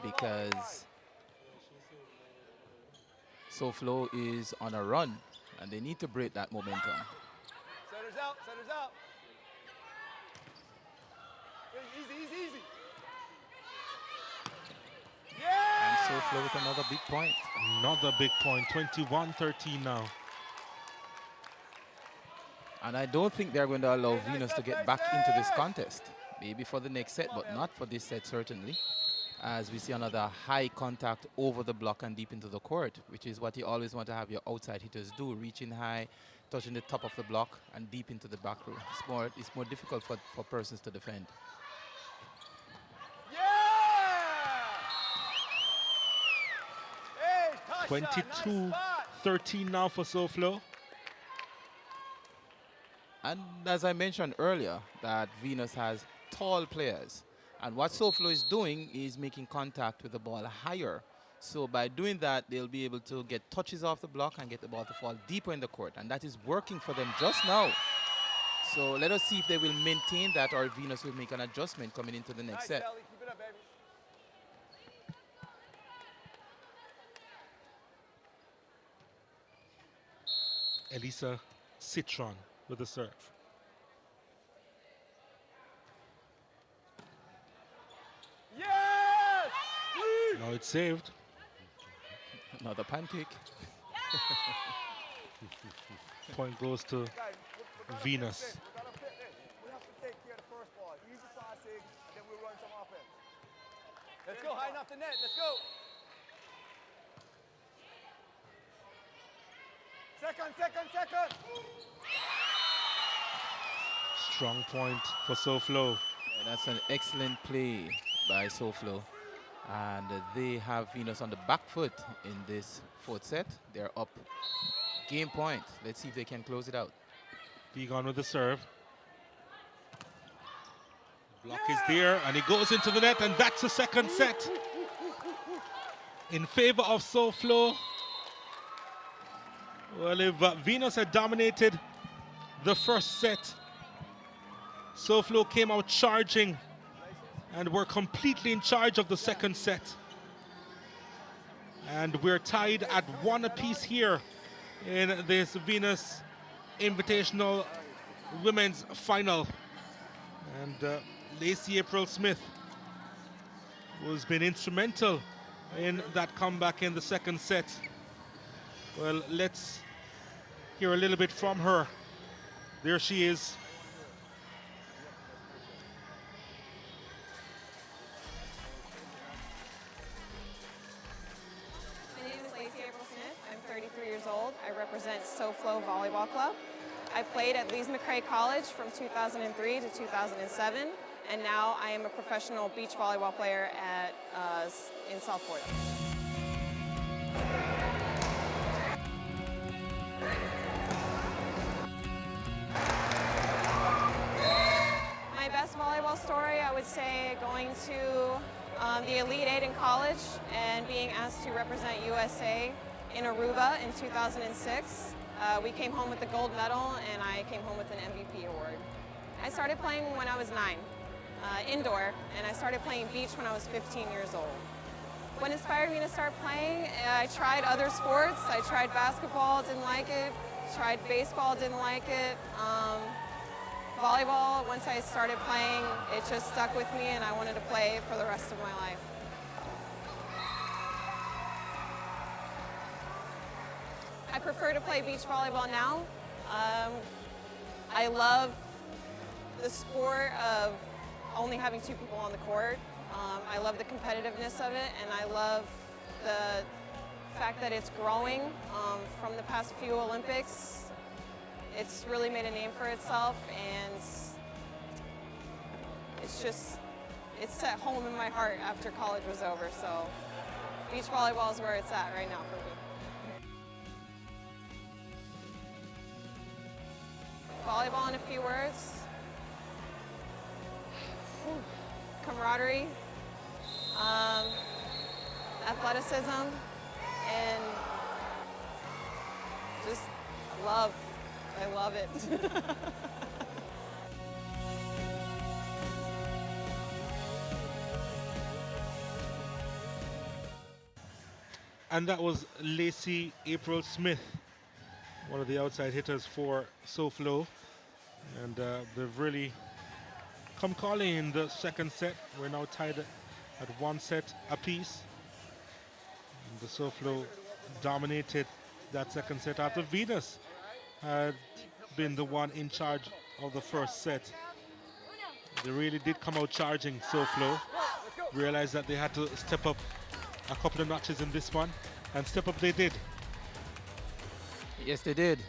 because Soflo is on a run, and they need to break that momentum. Centers out, centers out. Easy, easy, easy. And Soflo with another big point. Another big point, 21-13 now. And I don't think they're going to allow Venus to get back into this contest. Maybe for the next set, but not for this set, certainly. As we see another high contact over the block and deep into the court, which is what you always want to have your outside hitters do, reaching high, touching the top of the block, and deep into the back row. It's more difficult for persons to defend. 22-13 now for Soflo. And as I mentioned earlier, that Venus has tall players. And what Soflo is doing is making contact with the ball higher. So by doing that, they'll be able to get touches off the block and get the ball to fall deeper in the court. And that is working for them just now. So let us see if they will maintain that, or if Venus will make an adjustment coming into the next set. Ellie, keep it up, baby. Elisa Citron with the serve. Yes! Now it's saved. Another pancake. Point goes to Venus. We have to take care of the first ball. Easy passing, and then we'll run some offense. Let's go, high enough the net. Let's go. Second. Strong point for Soflo. Yeah, that's an excellent play by Soflo. And they have Venus on the back foot in this fourth set. They're up. Game point. Let's see if they can close it out. Begon with the serve. Block is there, and he goes into the net, and that's the second set. in favor of Soflo. Well, if Venus had dominated the first set, Soflo came out charging and were completely in charge of the second set. And we're tied at 1 apiece here in this Venus Invitational Women's Final. And Lacey April Smith, who's been instrumental in that comeback in the second set. Well, let's hear a little bit from her. There she is. My name is Lacey April Smith. I'm 33 years old. I represent Soflo Volleyball Club. I played at Lees McRae College from 2003 to 2007, and now I am a professional beach volleyball player at in South Florida. My best volleyball story, I would say, going to the Elite Eight in college and being asked to represent USA in Aruba in 2006. We came home with the gold medal, and I came home with an MVP award. I started playing when I was 9, indoor, and I started playing beach when I was 15 years old. What inspired me to start playing, I tried other sports. I tried basketball, didn't like it. Tried baseball, didn't like it. Volleyball, once I started playing, it just stuck with me, and I wanted to play for the rest of my life. I prefer to play beach volleyball now. I love the sport of only having 2 people on the court. I love the competitiveness of it, and I love the fact that it's growing from the past few Olympics. It's really made a name for itself, and it's set home in my heart after college was over. So beach volleyball is where it's at right now for me. Volleyball in a few words. Camaraderie, athleticism, and just love. I love it. And that was Lacey April Smith, one of the outside hitters for Soflo. And they've really come calling in the second set. We're now tied at 1 set apiece. And the Soflo dominated that second set after Venus had been the one in charge of the first set. They really did come out charging, Soflo. Realized that they had to step up a couple of notches in this one, and step up they did. Yes, they did.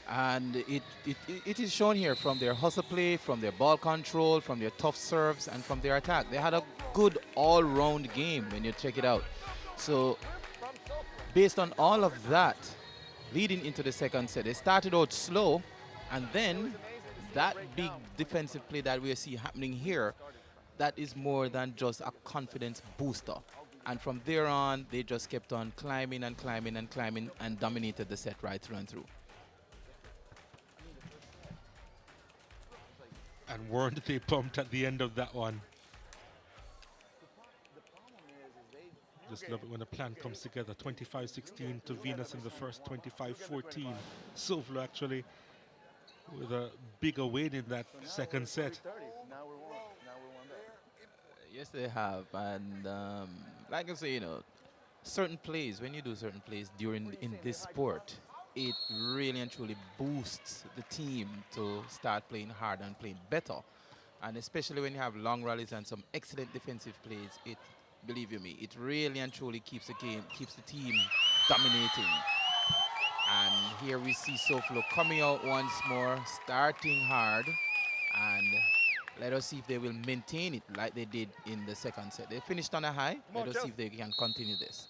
And it is shown here from their hustle play, from their ball control, from their tough serves, and from their attack. They had a good all-round game when you check it out. So based on all of that, leading into the second set, they started out slow, and then that big defensive play that we see happening here, that is more than just a confidence booster. And from there on, they just kept on climbing and climbing and climbing and dominated the set right through and through. And weren't they pumped at the end of that one? Just love it when a plan comes together. 25-16 to Venus in the first, 25-14. Soflo actually with a bigger weight in that second set. Yes, they have. And like I say, you know, certain plays, when you do certain plays in this sport, it really and truly boosts the team to start playing hard and playing better. And especially when you have long rallies and some excellent defensive plays, believe you me, it really and truly keeps the team dominating. And here we see Soflo coming out once more, starting hard, and let us see if they will maintain it like they did in the second set. They finished on a high. Let us see if they can continue this.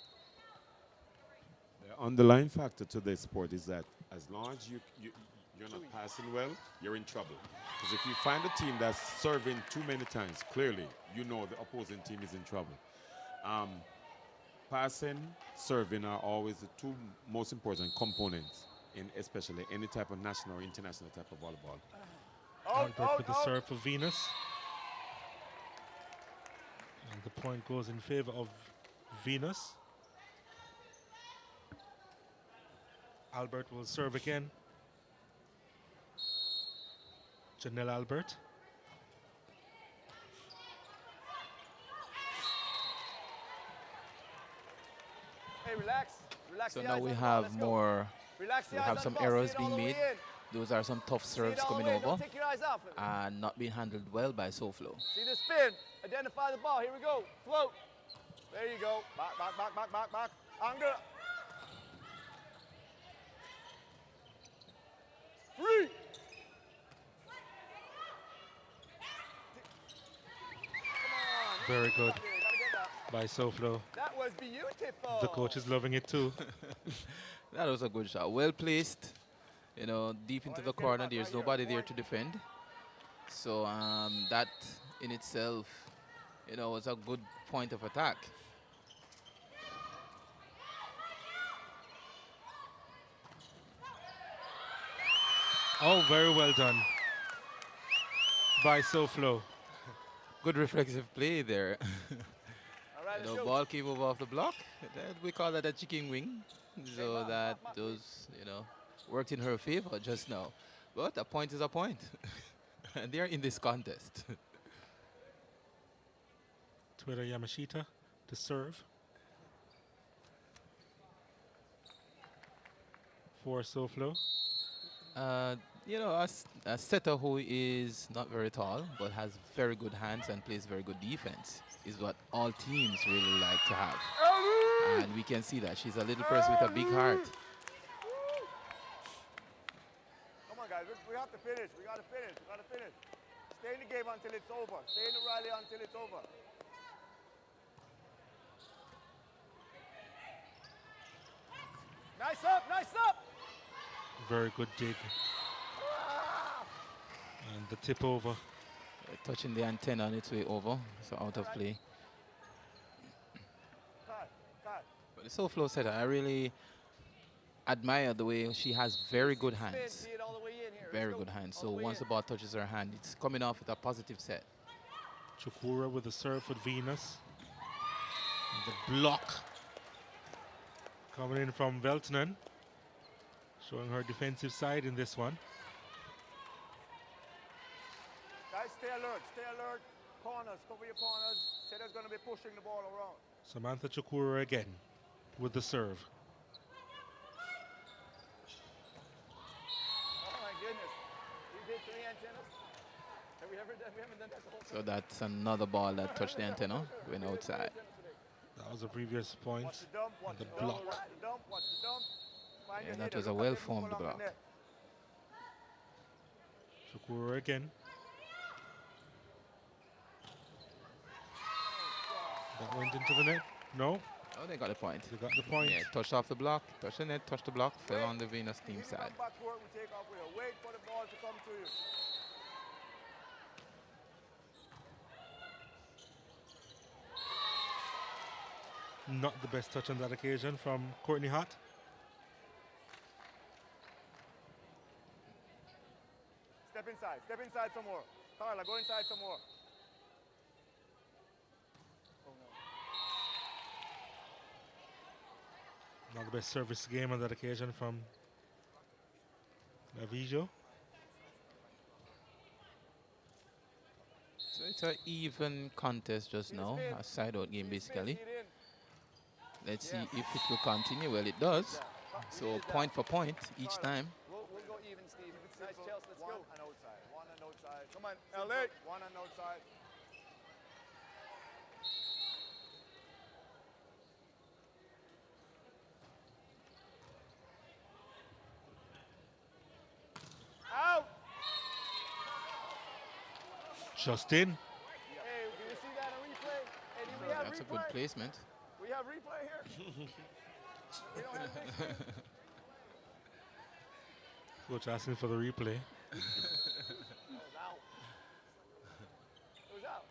The underlying factor to this sport is that as long as you're not passing well, you're in trouble. Because if you find a team that's serving too many times, clearly you know the opposing team is in trouble. Passing, serving are always the two most important components in especially any type of national or international type of volleyball. Albert with the serve for Venus. And the point goes in favor of Venus. Albert will serve again. Janelle Albert. Hey, relax. Relax. So the now eyes we on the ball. have Let's go. more, Relax the we eyes have on some the ball. errors See it all being the way made. in. Those are some tough See it serves all the coming way in. over Don't take your eyes off it. and not being handled well by Soflo. See the spin. Identify the ball. Here we go. Float. There you go. Back, back, back, back, back, back. Angle. 3. Very good by Soflo. That was beautiful. The coach is loving it too. That was a good shot. Well placed, you know, deep into the corner. There's nobody there to defend. So that in itself, you know, was a good point of attack. Oh, very well done by Soflo. Good reflexive play there. All right, You know, ball came over off the block. We call that a chicken wing. So that those, you know, worked in her favor just now. But a point is a point. And they're in this contest. Twitter Yamashita to serve. For Soflo. You know, a setter who is not very tall but has very good hands and plays very good defense is what all teams really like to have. And we can see that she's a little person with a big heart. Come on, guys. We have to finish. We got to finish. We got to finish. Stay in the game until it's over. Stay in the rally until it's over. Nice up, nice up. Very good dig. And the tip over. Touching the antenna on its way over, so out of play. But the Soflo setter, I really admire the way she has very good hands. Very good hands. So once the ball touches her hand, it's coming off with a positive set. Chukura with the serve for Venus. And the block coming in from Veltnen, showing her defensive side in this one. Guys, stay alert. Stay alert. Corners. Cover your corners. Setter's going to be pushing the ball around. Samantha Chukura again with the serve. Oh my goodness. We've hit 3 antennas. Have we ever done? We haven't done that the whole time. So that's another ball that touched the antenna, went outside. That was a previous point. Watch the dump. Watch The the block. dump. Watch the dump. Watch the dump. Find Yeah, your that hitter. was a Look at them well-formed move along the block. net. Chukura again. That went into the net. No. Oh, they got the point. They got the point. Yeah, touched off the block, touched the net, touched the block, fell on the Venus team If you side. come backward, we take off with her. Wait for the ball to come to you. Not the best touch on that occasion from Courtney Hart. Step inside. Step inside some more. Carla, go inside some more. Not the best service game on that occasion from Navijo. So it's an even contest just now, a side-out game basically. Let's see if it will continue. Well, it does. So point for point each time. We'll go even, Steve. Nice, Chelsea. Let's One go. and outside. One and outside. Come on, LA. One and outside. Out. Just in. Hey, can we see that on replay? Hey, do we have That's a replay? good placement. We have replay here? We don't have big screen? Coach asking for the replay. It was out. It was out.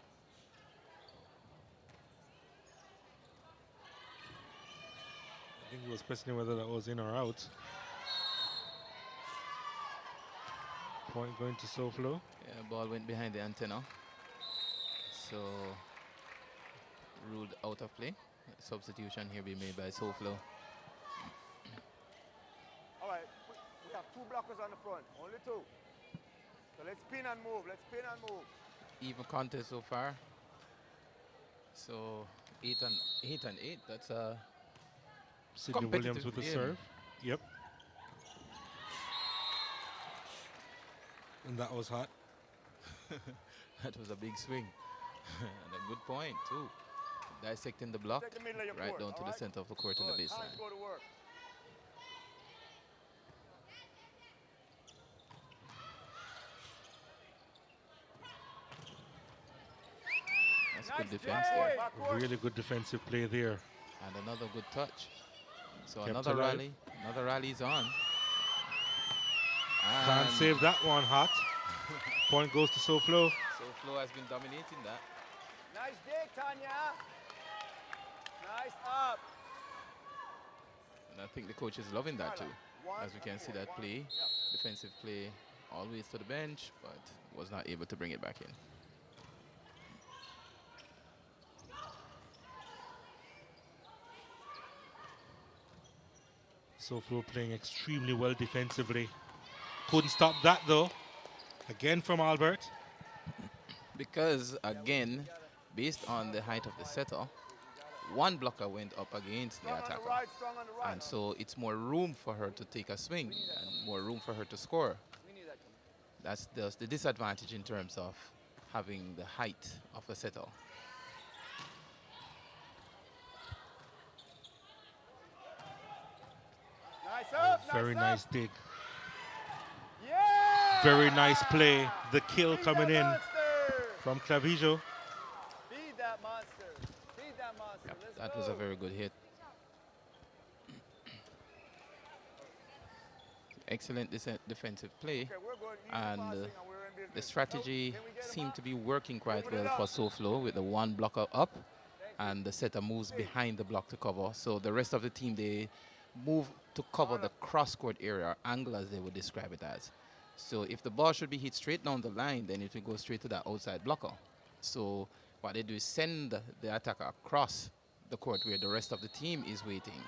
He was questioning whether that was in or out. Point going to Soflo. Yeah, ball went behind the antenna. So ruled out of play. Substitution here being made by Soflo. All right, we have 2 blockers on the front, only 2. So let's spin and move, let's spin and move. Even contest so far. So 8 and 8. That's a Sidney Williams with the game. serve. Yep. And that was hot. That was a big swing. And a good point too. Dissecting the block right court, down to the right? center of the court in the Good. Time baseline. to go to work. That's Nice good defense play. there. Backward. Really good defensive play there. And another good touch. So Kept another alive. rally. Another rally is on. Can't And save that one, hot. Point goes to Soflo. Soflo has been dominating that. Nice dig, Tanya. Nice up. And I think the coach is loving that too. As we can see that play, defensive play, always to the bench, but was not able to bring it back in. Soflo playing extremely well defensively. Couldn't stop that though. Again from Albert. Because again, based on the height of the setter, one blocker went up against the attacker. And so it's more room for her to take a swing and more room for her to score. That's the disadvantage in terms of having the height of a setter. Nice up, Very nice up. dig. Yeah! Very nice play. The kill Feed coming that in monster. from Clavijo. Feed that monster. Feed that monster. Yep, Let's that go. was a very good hit. Excellent defensive play. Okay, we're going easy And passing and we're in business. the strategy Can we get him seemed up? to be working quite Open it well for up. Soflo with the one blocker up and the setter moves behind the block to cover. So the rest of the team, they move to cover the cross-court area, angle as they would describe it as. So if the ball should be hit straight down the line, then it will go straight to that outside blocker. So what they do is send the attacker across the court where the rest of the team is waiting.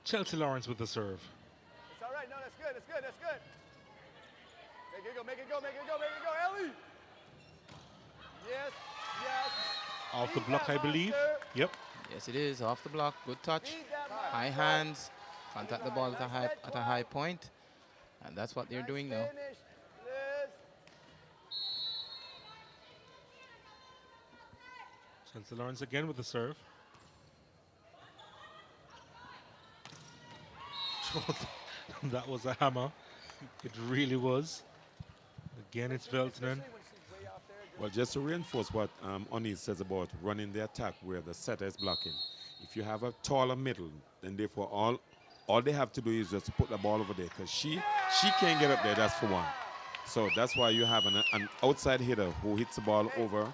Chelsea Lawrence with the serve. It's all right. No, that's good. That's good. That's good. Make it go. Make it go. Make it go. Make it go. Ellie. Yes. Yes. Off the Feed block, that I believe. monster. Yep. Yes, it is off the block. Good touch. Feed that High monster. hands. Contact the ball at a high point. And that's what they're doing now. Finish, Liz. Chelsea Lawrence again with the serve. That was a hammer. It really was. Again, it's Veltnen. Well, just to reinforce what Oni says about running the attack where the setter is blocking. If you have a taller middle, then therefore all they have to do is just to put the ball over there because she can't get up there, that's for one. So that's why you have an outside hitter who hits the ball over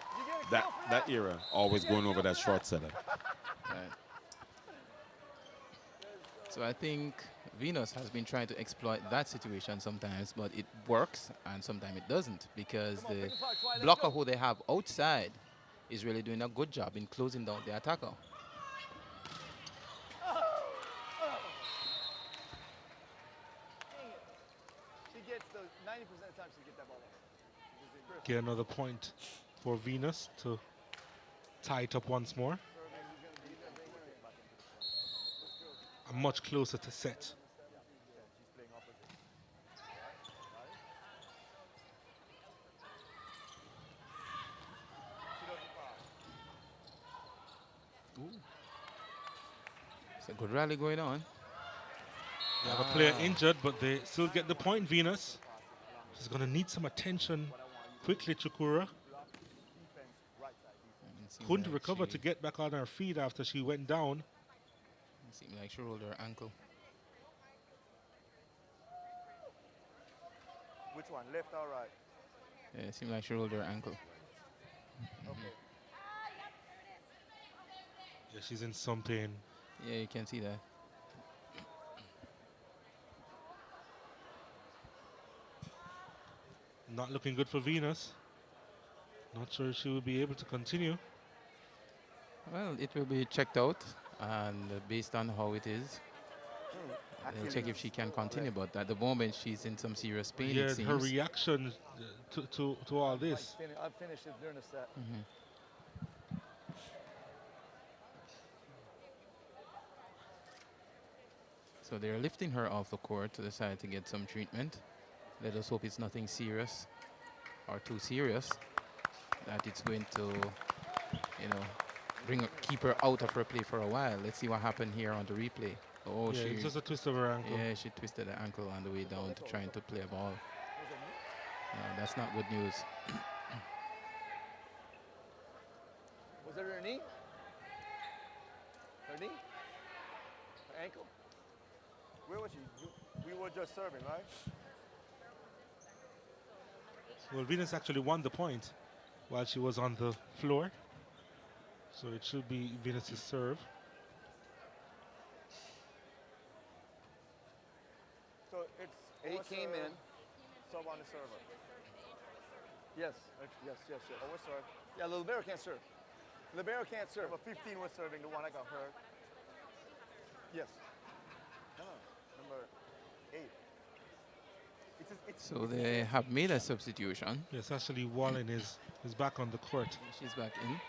that area, always going over that short setter. Right. So I think Venus has been trying to exploit that situation sometimes, but it works and sometimes it doesn't because the blocker who they have outside is really doing a good job in closing down the attacker. She gets those 90% of the time she gets that ball off. Get another point for Venus to tie it up once more. I'm much closer to set. Ooh. It's a good rally going on. They have a player injured, but they still get the point, Venus. She's going to need some attention quickly, Chukura. Couldn't recover to get back on her feet after she went down. It seemed like she rolled her ankle. Which one, left or right? Yeah, it seemed like she rolled her ankle. Okay. Yeah, she's in some pain. Yeah, you can see that. Not looking good for Venus. Not sure she will be able to continue. Well, it will be checked out, and based on how it is, they'll check if she can continue. But at the moment, she's in some serious pain, Yeah, it seems. her reaction to all this. I finished it during the set. So they're lifting her off the court to the side to get some treatment. Let us hope it's nothing serious or too serious, that it's going to, you know, keep her out of her play for a while. Let's see what happened here on the replay. Oh, Yeah, it's just a twist of her ankle. Yeah, she twisted her ankle on the way down to trying to play a ball. That's not good news. Was it her knee? Her knee? Her ankle? Where was she? We were just serving, right? Well, Venus actually won the point while she was on the floor. So it should be Venus's serve. So it's 8 came in. Sub on the server. Yes. Yes. Over serve. Yeah, the libero can't serve. Libero can't serve. Number 15 was serving, the one I got hurt. Yes. Number 8. So they have made a substitution. Yes, actually Wallen is back on the court. She's back in.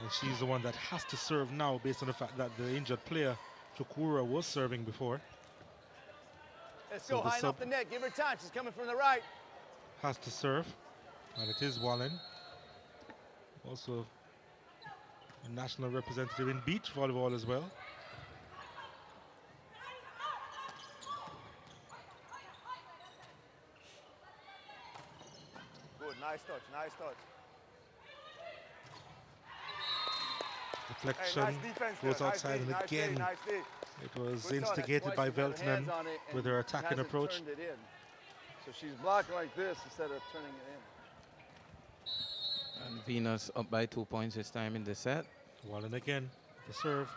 And she's the one that has to serve now based on the fact that the injured player, Chukura, was serving before. Let's So go the high sub off the net. Give her time. She's coming from the right. has to serve. And it is Wallen. Also a national representative in beach volleyball as well. Good, nice touch. Deflection Hey, nice defense goes there. outside, and Nice again nice D. it was Good touch. instigated by Twice she got her hands Veltman on it and with her attacking hasn't approach. turned it in. So she's blocking like this instead of turning it in. And Venus up by 2 points this time in the set. Wallen again, the serve.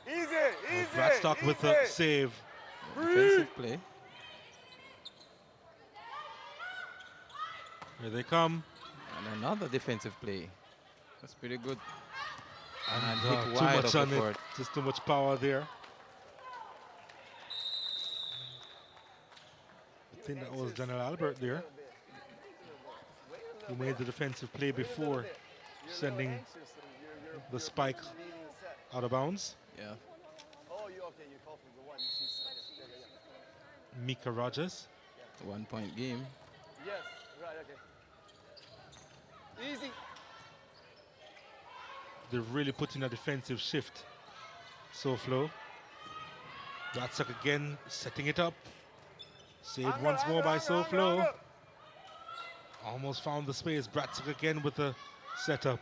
Easy. Bradstock with a save. Defensive play. Here they come. And another defensive play. That's pretty good. And hit too wide much of the on it. court. Just too much power there. I think that was General Albert there, who made the defensive play before sending the spike out of bounds. Yeah. Oh, you okay? You called for the one. Mika Rogers. 1 point game. Yes. Right. Okay. Easy. They're really putting a defensive shift. Soflo. Bradstock again, setting it up. Saved once more by Soflo. Almost found the space. Bradstock again with the setup.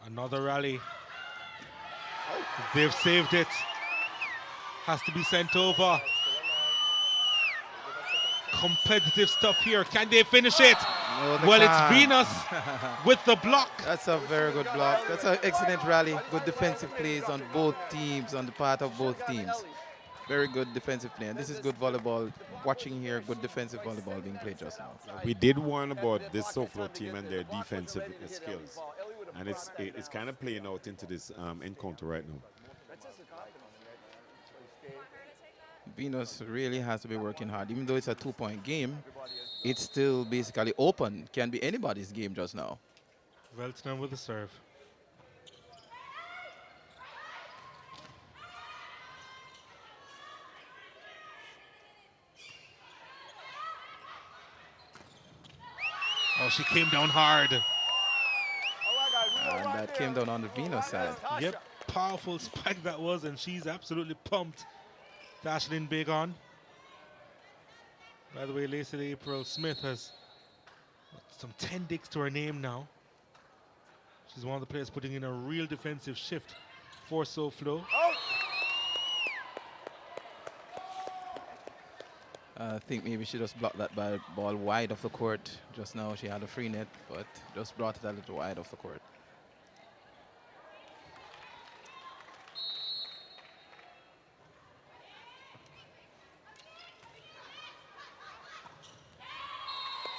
Another rally. They've saved it. Has to be sent over. Competitive stuff here. Can they finish it? No, they Well, can't. it's Venus with the block. That's a very good block. That's an excellent rally. Good defensive plays on both teams, on the part of both teams. Very good defensive play. And this is good volleyball. Watching here, good defensive volleyball being played just now. We did warn about this Soflo team and their defensive skills. And it's kind of playing out into this encounter right now. Venus really has to be working hard. Even though it's a 2 point game, it's still basically open. Can be anybody's game just now. Veltman with the serve. Oh, she came down hard. And that came down on the Venus side. Yep, powerful spike that was, and she's absolutely pumped. Dashlyn big on. By the way, Lacey April Smith has some 10 dicks to her name now. She's one of the players putting in a real defensive shift for Soflo. I think maybe she just blocked that ball wide of the court. Just now she had a free net, but just brought it a little wide of the court.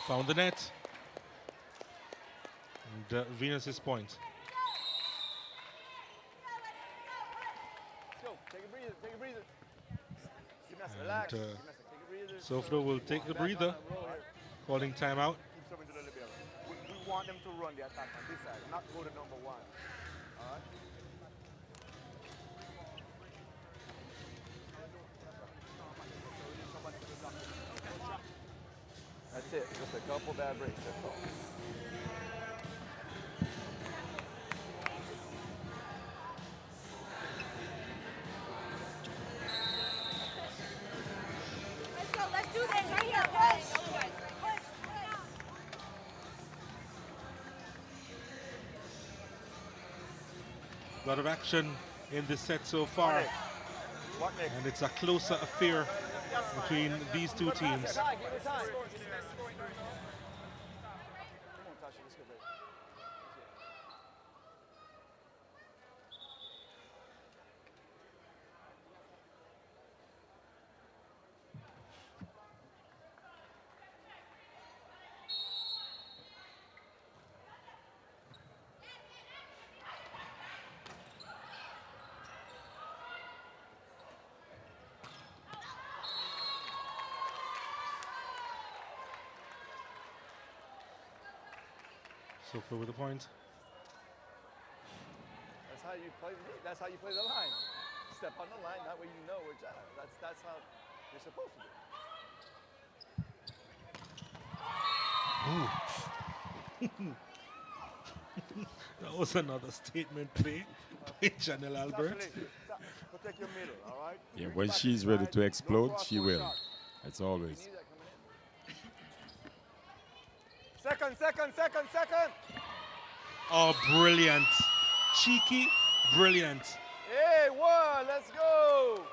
Found the net. And Venus's point. Let's go. Take a breather. Take a breather. And, Relax. Take a breather. Soflo will take the breather, calling timeout. Keep something to the libero. We want them to run the attack on this side, not go to number one. All right? That's it. Just a couple bad breaks. That's all. Let's go. Let's do this right here. Push. A lot of action in this set so far. And it's a closer affair between these two teams. Soflo with the point. That's how you play. That's how you play the line. Step on the line. That way you know which. That's how you're supposed to do. Ooh. That was another statement play by Janelle Albert. Protect your middle, all right? Yeah, when she's ready to explode, she will. It's always. Second. Oh, brilliant. Cheeky, brilliant. Hey, one. Let's go.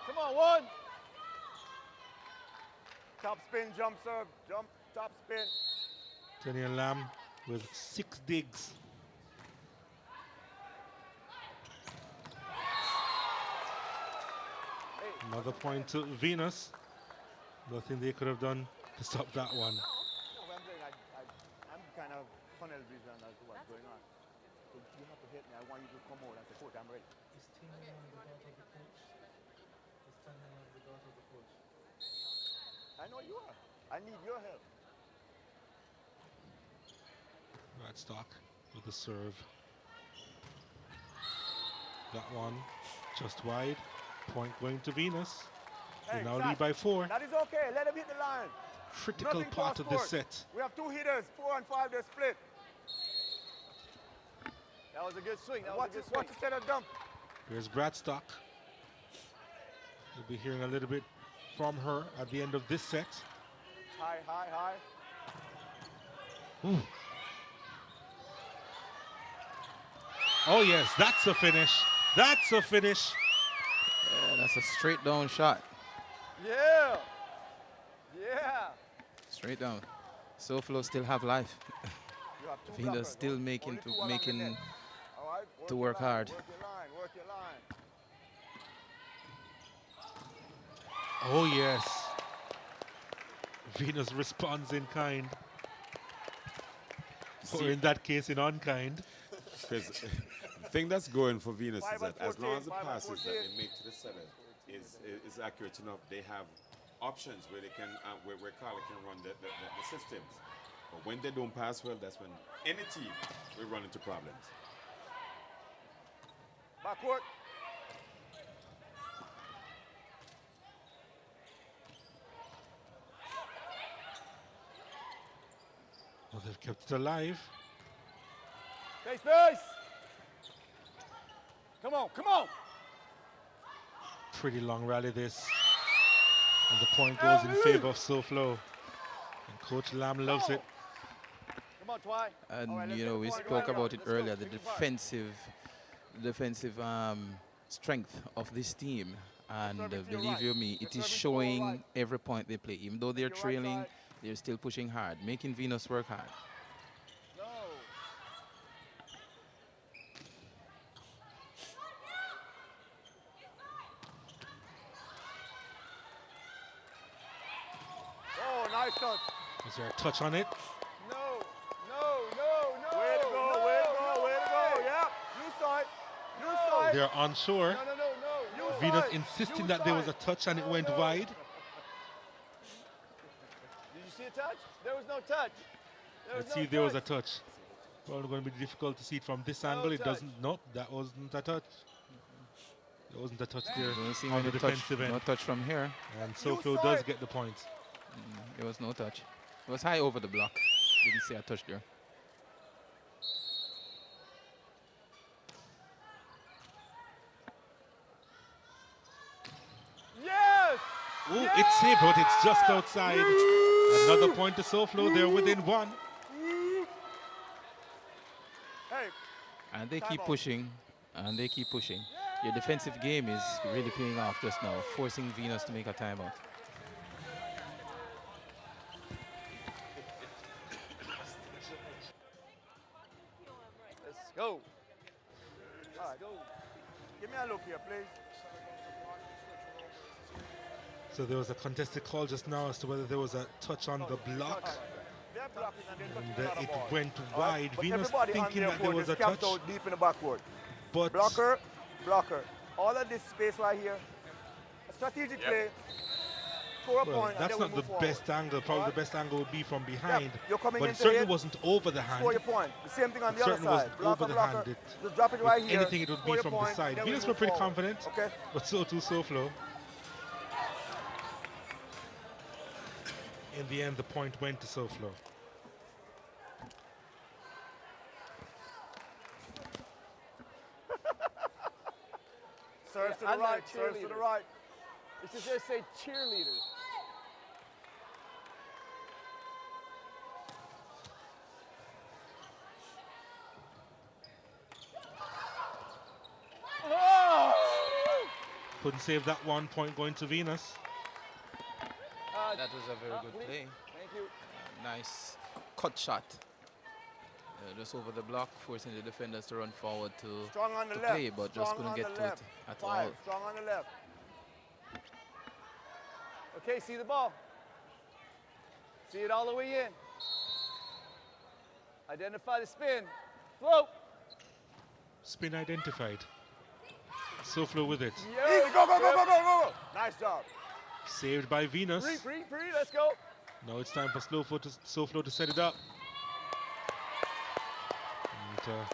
Come on, one. Top spin, jump serve, jump, top spin. Tanya Lamb with 6 digs. Another point to Venus. Nothing they could have done to stop that one. I'm kind of tunnel vision as to what's going on. So you have to hit me. I want you to come out and say, coach, I'm ready. I know you are. I need your help. Radstock with the serve. That one just wide. Point going to Venus. They now lead by 4. That is okay. Let him hit the line. Critical Nothing part of this cross-court. set. We have 2 hitters, 4 and 5, they're split. That was a good swing. That was Watch a good swing. Watch instead of dump. Here's Bradstock. We'll be hearing a little bit from her at the end of this set. High. Ooh. Oh yes, that's a finish. That's a finish. Yeah, that's a straight down shot. Yeah. Straight down. Soflo still have life. You have 2 Venus blockers. still making All right, to work hard. Work your line. Oh yes. Venus responds in kind. Or in that case, in unkind. Because the thing that's going for Venus is that as 14, long as the 5 and passes that 14. they make to the center is accurate enough, they have options where they can where Carla can run the systems. But when they don't pass well, that's when any team will run into problems. Backward. Well, they've kept it alive. Space. Come on. Pretty long rally this. And the point goes in favor of Soflo. And Coach Lamb loves it. Come on, Twy. And you know, we spoke about it earlier, the defensive strength of this team. And believe you me, it is showing every point they play. Even though they're trailing, they're still pushing hard, making Venus work hard. No. Oh, nice touch. Is there a touch on it? No, no. Way to go, way to go, way to go. Yeah, you saw it. You saw it. They're unsure. No. You saw Venus it. insisting You that saw there was it. a touch and it went wide. Did you see a touch? There was no touch. Let's see if there was a touch. Probably going to be difficult to see it from this angle. It doesn't. Nope, that wasn't a touch. There wasn't a touch there Don't see on the any touch, defensive end. no touch from here. And Soflo does get the points. There was no touch. It was high over the block. Didn't see a touch there. Yes! Oh, it's safe, but it's just outside. Another point to Soflo. They're within one. Hey. And they keep pushing, and they keep pushing. Your defensive game is really paying off just now, forcing Venus to make a timeout. Let's go. All right, go. Give me a look here, please. So there was a contested call just now as to whether there was a touch on the block. They're blocking and they're touching And another it ball. went All right, wide. but Venus everybody on thinking their that there court was is a camped touch. out deep in the backcourt. But blocker. All of this space right here. A strategic play. Score a well, point. that's and then not we the move best forward. angle. Probably the best angle would be from behind. You're coming but it into certainly hit, wasn't over the hand. Score your point. The same thing on It the other certainly side. wasn't Blocker, over the blocker. hand. Just drop it right If here. anything, it would Score be your from the point, side. then we Venus were move pretty forward. confident, Okay. but so too Soflo. In the end, the point went to Soflo. Serves to the I'm not a right. Serves to the cheerleader. right. It should just say cheerleader. Couldn't save that 1 point going to Venus. That was a very good play. Thank you. Nice cut shot. Just over the block, forcing the defenders to run forward to play, but just couldn't get to it at all. Strong on the left. Okay, see the ball. See it all the way in. Identify the spin. Float. Spin identified. Soflo with it. Easy, go. Nice job. Saved by Venus. Free, let's go. Now it's time for Soflo to set it up. And,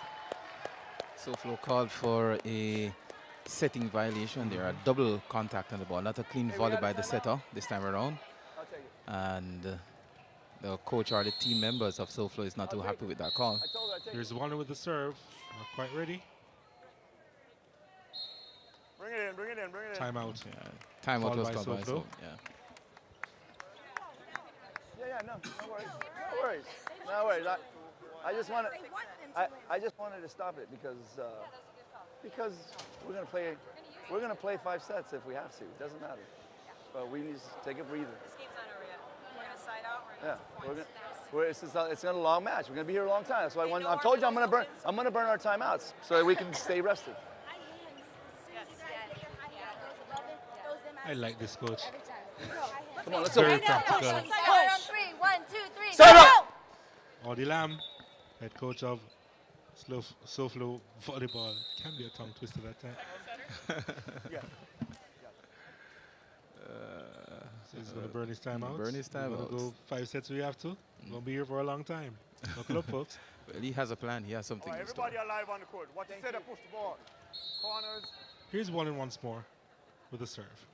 Soflo called for a setting violation there, a double contact on the ball, not a clean volley by the setter this time around. And the coach or the team members of Soflo is not too happy with that call. Here's Warner with the serve. Not quite ready. Bring it in. Timeout. Yeah. Timeout was called by Soflo. Yeah, no worries. I just wanted to stop it because we're gonna play 5 sets if we have to. It doesn't matter. But we need to take a breather. This game's not over yet. We're going to side out. It's gonna a long match. We're gonna be here a long time. That's why I told you I'm gonna burn our timeouts so that we can stay rested. I like this coach. Come on, let's go. Very practical. Side out on 3. 1, 2, 3. Side out. Audie Lamb, head coach of Soflo Volleyball. Can be a tongue twister that time. So he's going to burn his time out. Burn his time out. Go 5 sets we have to. Going to be here for a long time. Buckle up, folks. Well, he has a plan. He has something in store. Everybody alive on the court. What you said, push the ball. Corners. Here's Warren once more with a serve.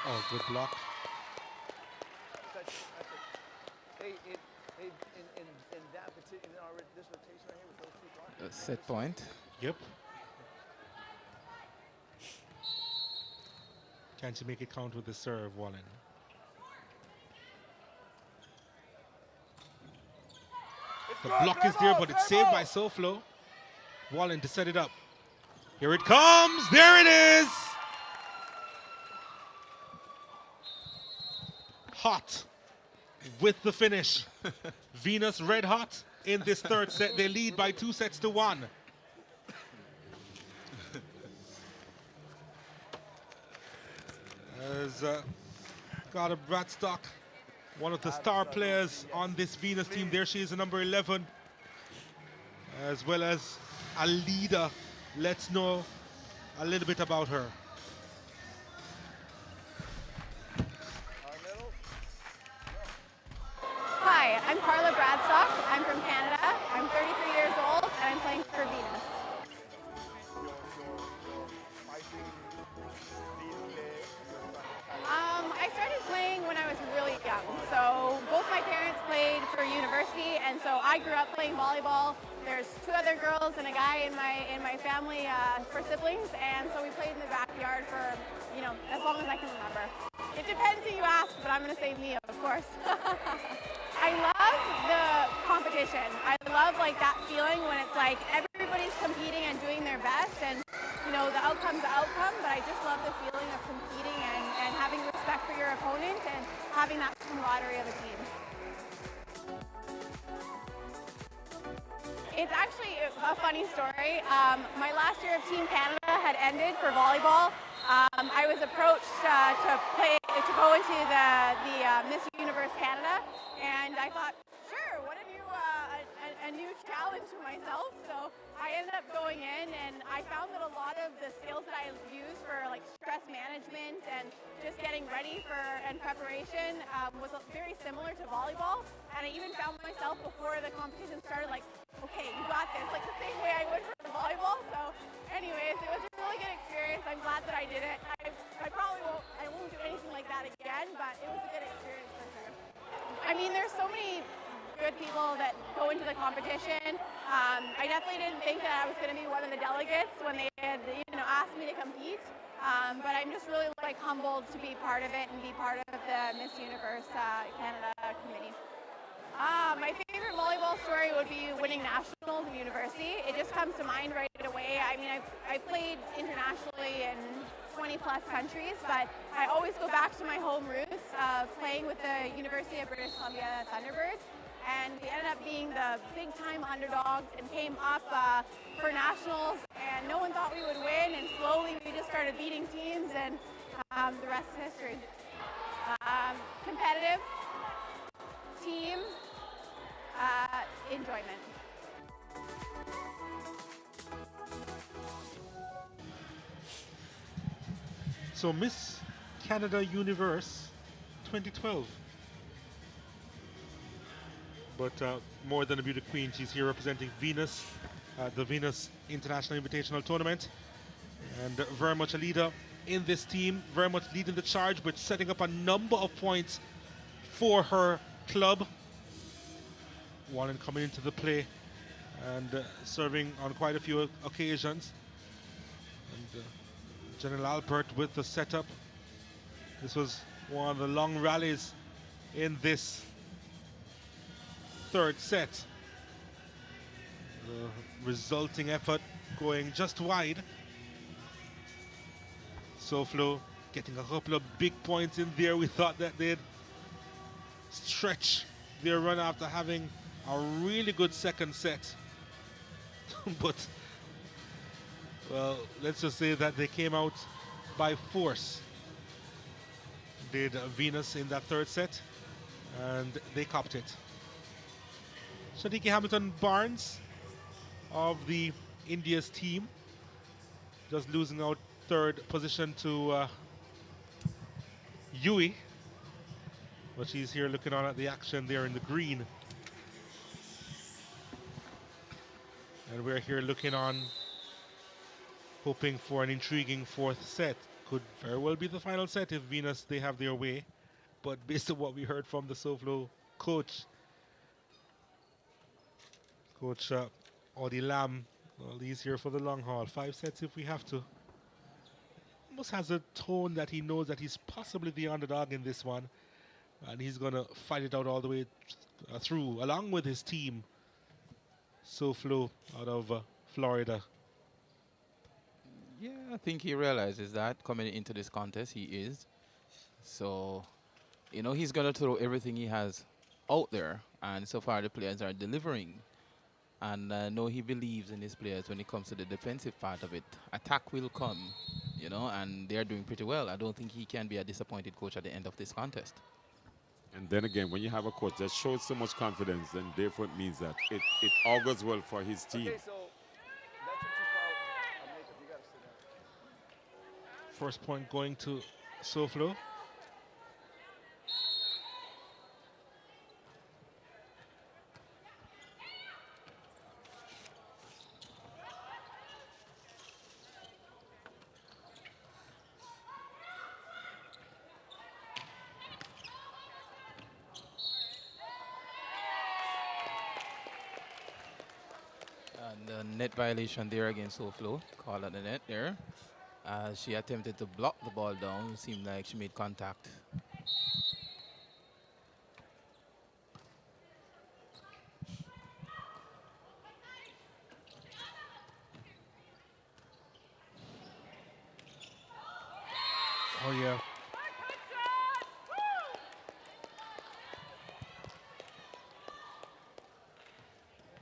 Oh, good block. Hey, in that particular, this rotation right here with those 2 blocks. Set point. Yep. Can't you make it count with the serve, Wallen? The block is there, but it's saved by Soflo. Wallen to set it up. Here it comes. There it is. Hot with the finish. Venus red hot in this third set. They lead by 2-1. As Garda Bradstock, one of the star players on this Venus team. There she is, the number 11, as well as a leader. Let's know a little bit about her. Hi, I'm Carla Bradstock. I'm from Canada. I'm 33 years old and I'm playing for Venus. I started playing when I was really young. So both my parents played for university, and so I grew up playing volleyball. There's 2 other girls and a guy in my family for siblings, and so we played in the backyard for, as long as I can remember. It depends who you ask, but I'm going to say me, of course. I love the competition. I love that feeling when it's like everybody's competing and doing their best, and the outcome's the outcome, but I just love the feeling of competing and having respect for your opponent and having that camaraderie of a team. It's actually a funny story. My last year of Team Canada had ended for volleyball. I was approached to go into the Miss Universe Canada, and I thought, sure, what a new challenge for myself. So I ended up going in, and I found that a lot of the skills that I use for stress management and just getting ready and preparation was very similar to volleyball. And I even found myself before the competition started okay, you got this, the same way I would for volleyball. So anyways, it was a really good experience. I'm glad that I did it. I probably won't do anything like that again, but it was a good experience for sure. I mean, there's so many good people that go into the competition. I definitely didn't think that I was going to be one of the delegates when they had, asked me to compete. But I'm just really humbled to be part of it and be part of the Miss Universe Canada committee. My favorite volleyball story would be winning nationals in university. It just comes to mind right away. I mean, I've played internationally in 20 plus countries, but I always go back to my home roots, playing with the University of British Columbia Thunderbirds. And we ended up being the big-time underdogs and came up for nationals, and no one thought we would win, and slowly we just started beating teams, and the rest is history. Competitive, team, enjoyment. So Miss Canada Universe 2012. But more than a beauty queen, she's here representing Venus, the Venus International Invitational Tournament, and very much a leader in this team, very much leading the charge, but setting up a number of points for her club. Wallen coming into the play and serving on quite a few occasions. And General Albert with the setup. This was one of the long rallies in this third set. The resulting effort going just wide. Soflo getting a couple of big points in there. We thought that they'd stretch their run after having a really good second set. But, well, let's just say that they came out by force. Did Venus in that third set, and they copped it. Shadiki Hamilton Barnes of the India's team, just losing out third position to Yui, but she's here looking on at the action there in the green. And we're here looking on, hoping for an intriguing fourth set. Could very well be the final set if Venus, they have their way. But based on what we heard from the Soflo coach, Coach Audie Lamb, well, he's here for the long haul. 5 sets if we have to. Almost has a tone that he knows that he's possibly the underdog in this one. And he's going to fight it out all the way through, along with his team. Soflo out of Florida. Yeah, I think he realizes that coming into this contest, he is. So, you know, he's going to throw everything he has out there. And so far, the players are delivering. And I know he believes in his players when it comes to the defensive part of it. Attack will come, you know, and they're doing pretty well. I don't think he can be a disappointed coach at the end of this contest. And then again, when you have a coach that shows so much confidence, then therefore it means that it augurs well for his team. Okay, so that's what you call a makeup. You got to sit down. First point going to Soflo. And the net violation there against Soflo. Call at the net there. She attempted to block the ball down. It seemed like she made contact. Oh, yeah.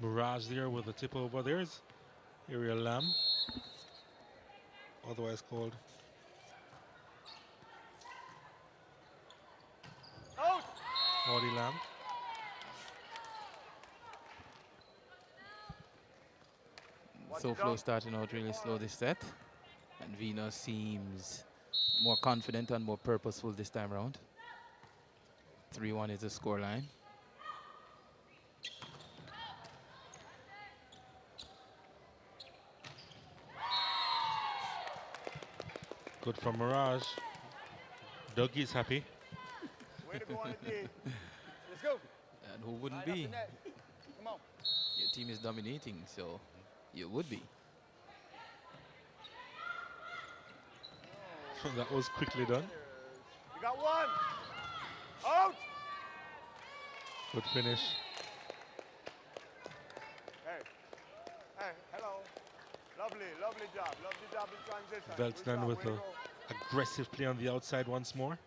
Mirage there with the tip over. There's Ariel Lamb, otherwise called. Out! Audie Lamb. Soflo starting out really slow this set. And Venus seems more confident and more purposeful this time around. 3-1 is the scoreline. Good from Mirage. Dougie's happy. Way to go on the D. Let's go. And who wouldn't Line be? up the net. Come on. Your team is dominating, so you would be. That was quickly done. You got one. Out. Good finish. Hey. Hey, hello. Lovely, lovely job. Lovely job in transition. Good Veltman job. with Way to a go. aggressive play on the outside once more.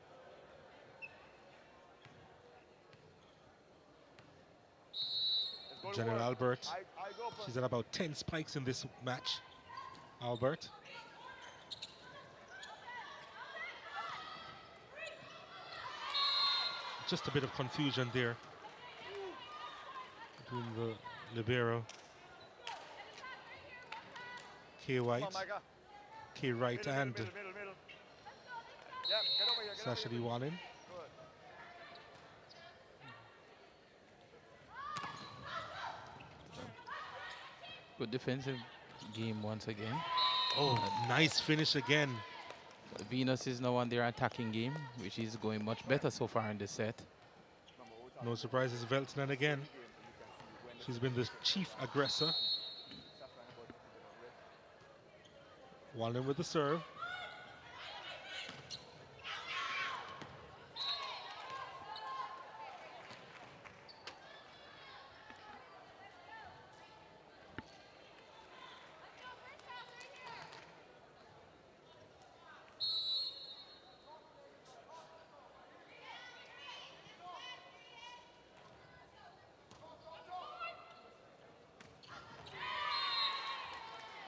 Let's go to General work. Albert. I go for She's at about 10 spikes in this match. Albert. Just a bit of confusion there between the libero. K. White, Come on, Micah. K. Wright, Middle, and middle. Yep, get over here. Get Sasha over D. here. Wallen. Good. Good defensive game once again. Oh, nice finish again. Venus is now on their attacking game, which is going much better so far in this set. No surprises, Veltman again. She's been the chief aggressor. Wallen with the serve.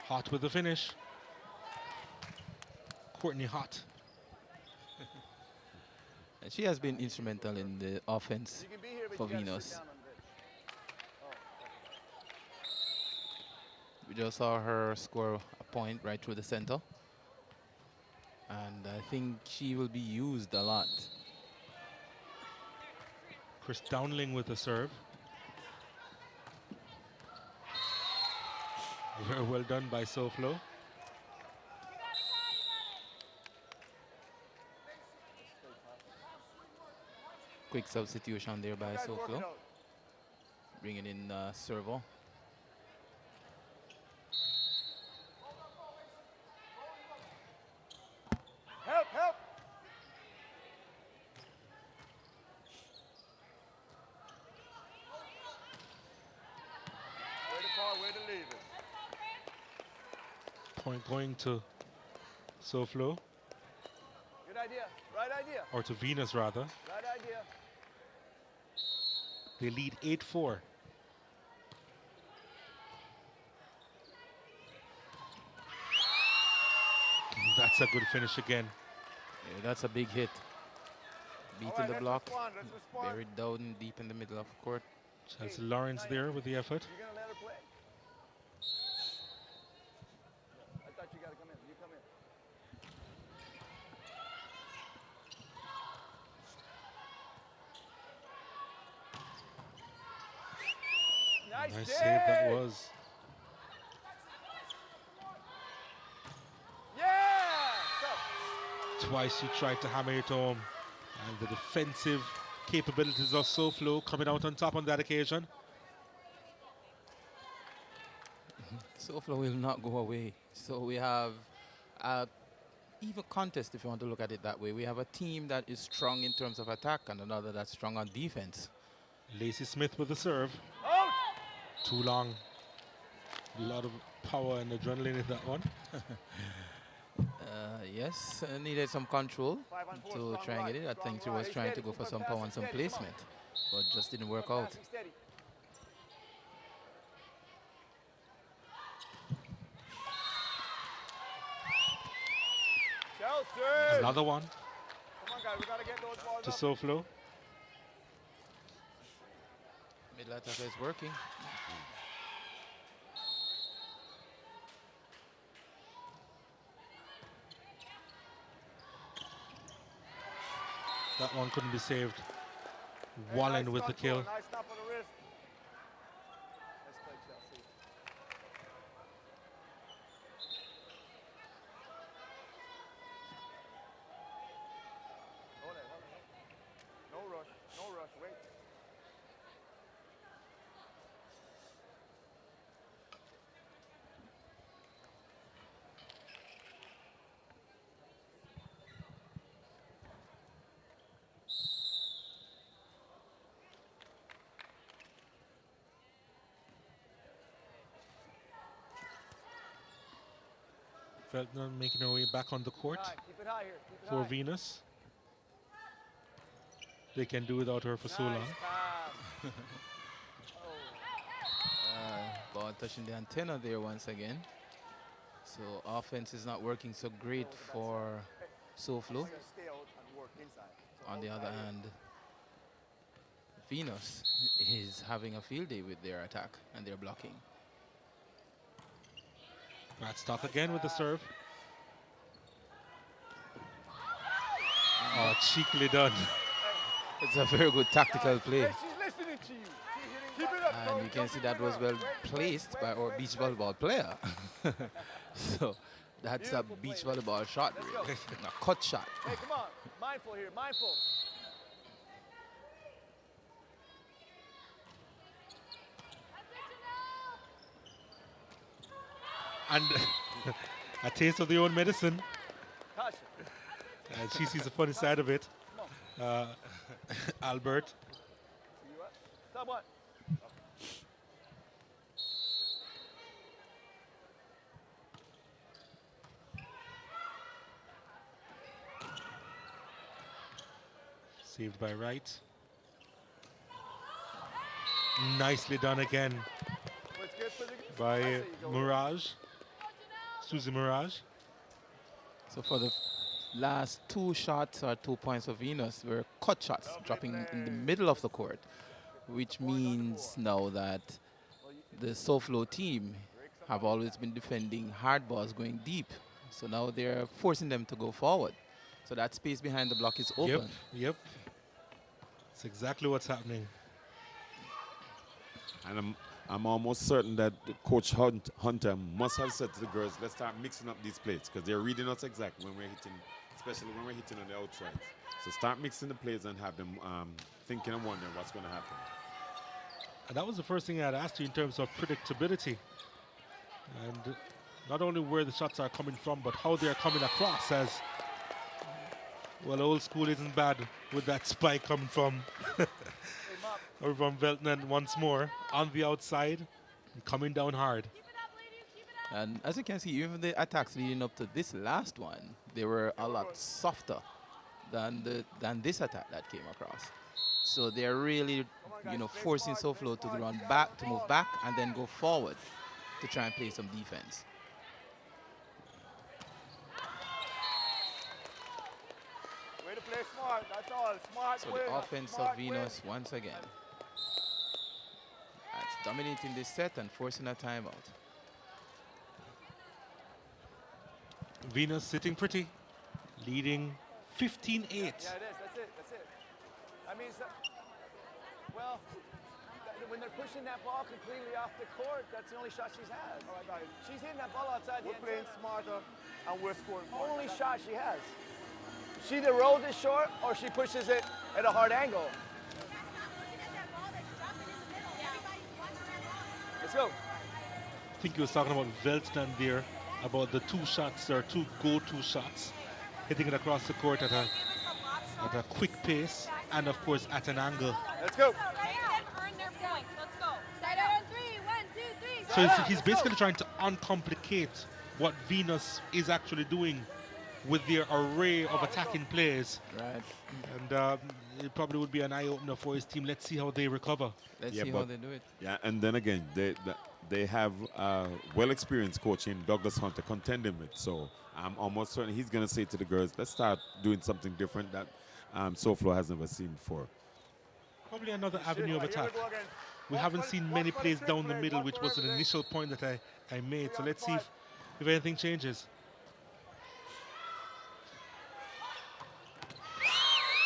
Hot with the finish. Courtney Hot. And she has been instrumental in the offense You can be here, but for you gotta sit Venus. down on the bench. We just saw her score a point right through the center. And I think she will be used a lot. Chris Downling with the serve. Very well done by Soflo. Quick substitution there by Guys, work it Soflo. out. Bringing in Servo. Help, help. Where to call, where to leave it. Point going to Soflo, Good idea. Right idea. or to Venus rather. Right idea. They lead 8-4. That's a good finish again. Yeah, that's a big hit. Beating right, the let's block, respond, let's respond. buried down deep in the middle of the court. Chelsea Lawrence there with the effort. You're gonna let her play? I thought you gotta come in. You come in. Nice Nice save that dig. was. Yeah! Twice he tried to hammer it home. And the defensive capabilities of Soflo coming out on top on that occasion. Soflo will not go away. So we have a even contest, if you want to look at it that way. We have a team that is strong in terms of attack and another that's strong on defense. Lacey Smith with the serve. Out! Too long. A lot of power and adrenaline in that one. Yes, needed some control to try and get it. I think she was trying to go for some power and some placement, but just didn't work out. Chelsea! Another one Come on, guys, we gotta get those balls to up. Soflo. Middle attacker is working. That one couldn't be saved. Wallen with the kill. Nice stop on the wrist. Let's play Chelsea. Hold it, hold it. No rush, no rush, wait. Feltner making her way back on the court Keep it high here, keep it for high. Venus. They can do without her for so long. Pass. Ball touching the antenna there once again. So offense is not working so great for Soflo. Stay out and work inside. On the other hand, Venus is having a field day with their attack and their blocking. Ratstock again with the serve. Oh, cheekily done. It's a very good tactical play. Hey, she's listening to you. Keep it up. And you can see that was well placed by our beach volleyball player. So that's a beach volleyball shot, really. A cut shot. Hey, come on. Mindful here, mindful. And a taste of their own medicine. Touch. And she sees the funny side of it. Albert. Sub one. Saved by Wright. Nicely done again by Mirage. Susie Mirage. So for the last two shots or 2 points of Venus were cut shots, dropping in the middle of the court, which means now that the Soflo team have always been defending hard balls going deep. So now they're forcing them to go forward. So that space behind the block is open. Yep. That's exactly what's happening. And I'm almost certain that Coach Hunter must have said to the girls, let's start mixing up these plays, because they're reading us exactly when we're hitting, especially when we're hitting on the outside. So start mixing the plays and have them thinking and wondering what's going to happen. And that was the first thing I'd asked you in terms of predictability. And not only where the shots are coming from, but how they're coming across, as well, old school isn't bad with that spike coming from or from Veltman once more on the outside and coming down hard. And as you can see, even the attacks leading up to this last one, they were a lot softer than this attack that came across. So they're really, forcing Soflo to run back, to move back, and then go forward to try and play some defense. Way to play smart, that's all. Smart So way. the offense of Venus once again. That's dominating this set and forcing a timeout. Venus sitting pretty, leading 15-8. Yeah, it is. That's it. That's it. I mean, well, when they're pushing that ball completely off the court, that's the only shot she's had. All right, guys. She's hitting that ball outside the We're playing smarter and we're scoring more. Only shot she has. She either rolls it short or she pushes it at a hard angle. Let's go. I think he was talking about Veltman there, about the two shots, or two go-to shots, hitting it across the court at a quick pace, and of course at an angle. Let's go. So he's basically trying to uncomplicate what Venus is actually doing with their array of attacking plays. Right. And it probably would be an eye-opener for his team. Let's see how they recover. Let's see how they do it. Yeah, and then again, they have well-experienced coach in Douglas Hunter contending with. So I'm almost certain he's going to say to the girls, let's start doing something different that Soflo has never seen before. Probably another avenue of attack. We haven't seen many plays down the middle, which was an initial point that I made. So let's see if anything changes.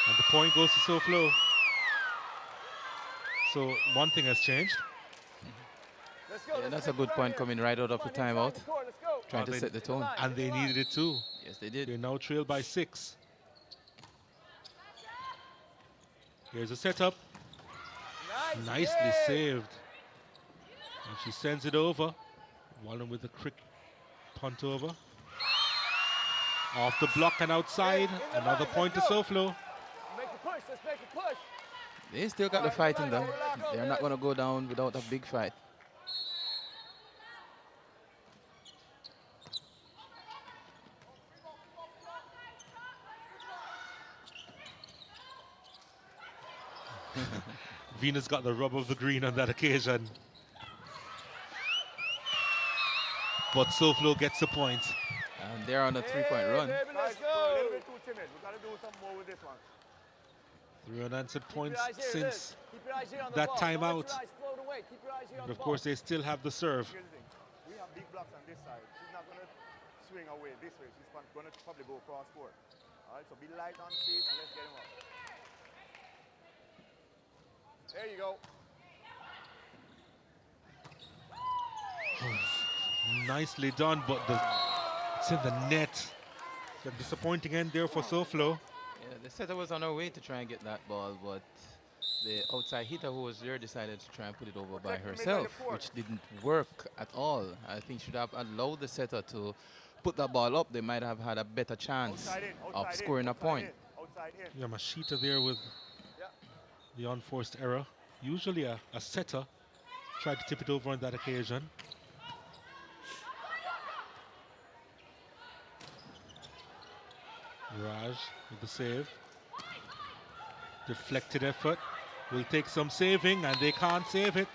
And the point goes to Soflo. So one thing has changed. Yeah, that's a good point coming right out of the timeout. Trying to set the tone. And they needed it too. Yes, they did. They now trail by 6. Here's a setup. Nicely saved. And she sends it over. Wallen with a quick punt over. Off the block and outside. Another point to Soflo. Make a push. Let's make a push. They still got the fight in them. They're not going to go down without a big fight. Venus got the rub of the green on that occasion. But Soflo gets the point. And they're on a 3-point run. Let's go. A little bit too timid. We got to do something more with this one. 3 unanswered points since that timeout. But of course, they still have the serve. Here's the thing. We have big blocks on this side. She's not going to swing away this way. She's going to probably go cross court. All right, so be light on the feet and let's get him up. There you go. Nicely done, but it's in the net. A disappointing end there for Soflo. Yeah, the setter was on her way to try and get that ball, but the outside hitter who was there decided to try and put it over by herself, which didn't work at all. I think should have allowed the setter to put that ball up. They might have had a better chance of scoring a point. Yeah, Mashita there with the unforced error. Usually a setter tried to tip it over on that occasion. Raj with the save. Deflected effort. Will take some saving, and they can't save it.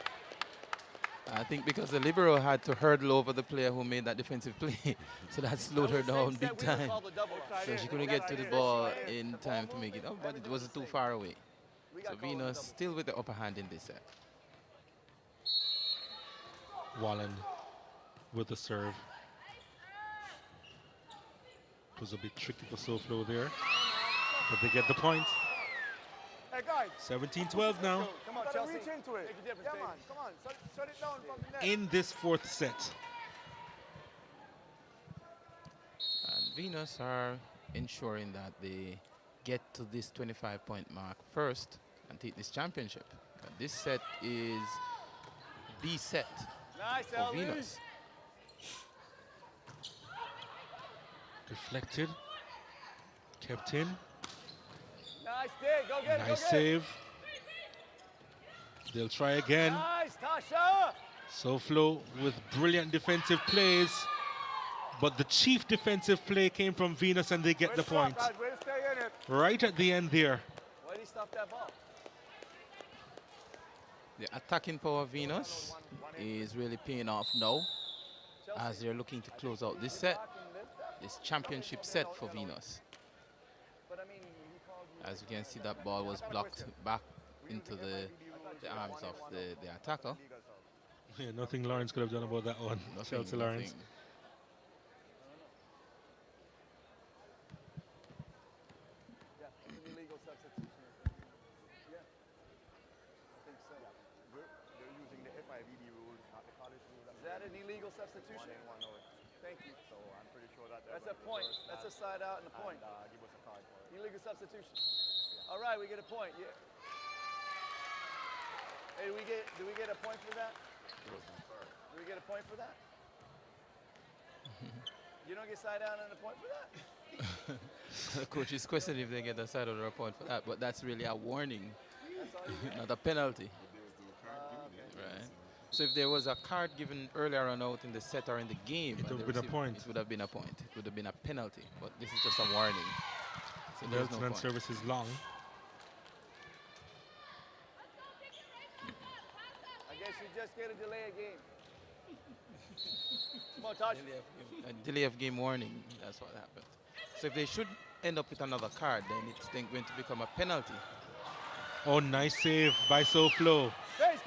I think because the libero had to hurdle over the player who made that defensive play, so that slowed her down big time. So she couldn't get to the ball in time to make it up, but it was too far away. So Venus still with the upper hand in this set. Wallen with the serve. It was a bit tricky for Soflo there, but they get the point. Hey guys. 17-12 now. Come on, Chelsea. Reach into it. Yeah, man. Come on. Shut it down from the net. In this 4th set. And Venus are ensuring that they get to this 25-point mark first and take this championship. And this set is the set for Venus. Deflected. Kept in. Nice dig. Go get it. Nice save. They'll try again. Nice, Tasha. Soflo with brilliant defensive plays, but the chief defensive play came from Venus and they get the point. Right at the end there. Why did he stop that ball? The attacking power of Venus is really paying off now as they're looking to close out this set, this championship set for Venus. As you can see, that ball was blocked back into the arms of the attacker. Yeah, nothing Lawrence could have done about that one. Chelsea Lawrence. Illegal substitution. Yeah. I think so. They're using the FIVB rule, not the college rule. Is that an illegal substitution? Thank you. So I'm pretty sure that that's a point. That's a side out and a point. Give us a card for it. Illegal substitution. All right, we get a point. Yeah. Hey, do we get a point for that? Do we get a point for that? You don't get side out and a point for that? The coach is questioning if they get a side or a point for that, but that's really a warning, not a penalty. Right. So if there was a card given earlier on out in the set or in the game, it would have been a point. It would have been a point. It would have been a penalty, but this is just a warning. So the alternate service is long. I guess you just get a delay of game. Come on, touch. A delay of game warning, that's what happened. So if they should end up with another card, then it's then going to become a penalty. Oh, nice save by Soflo. Base.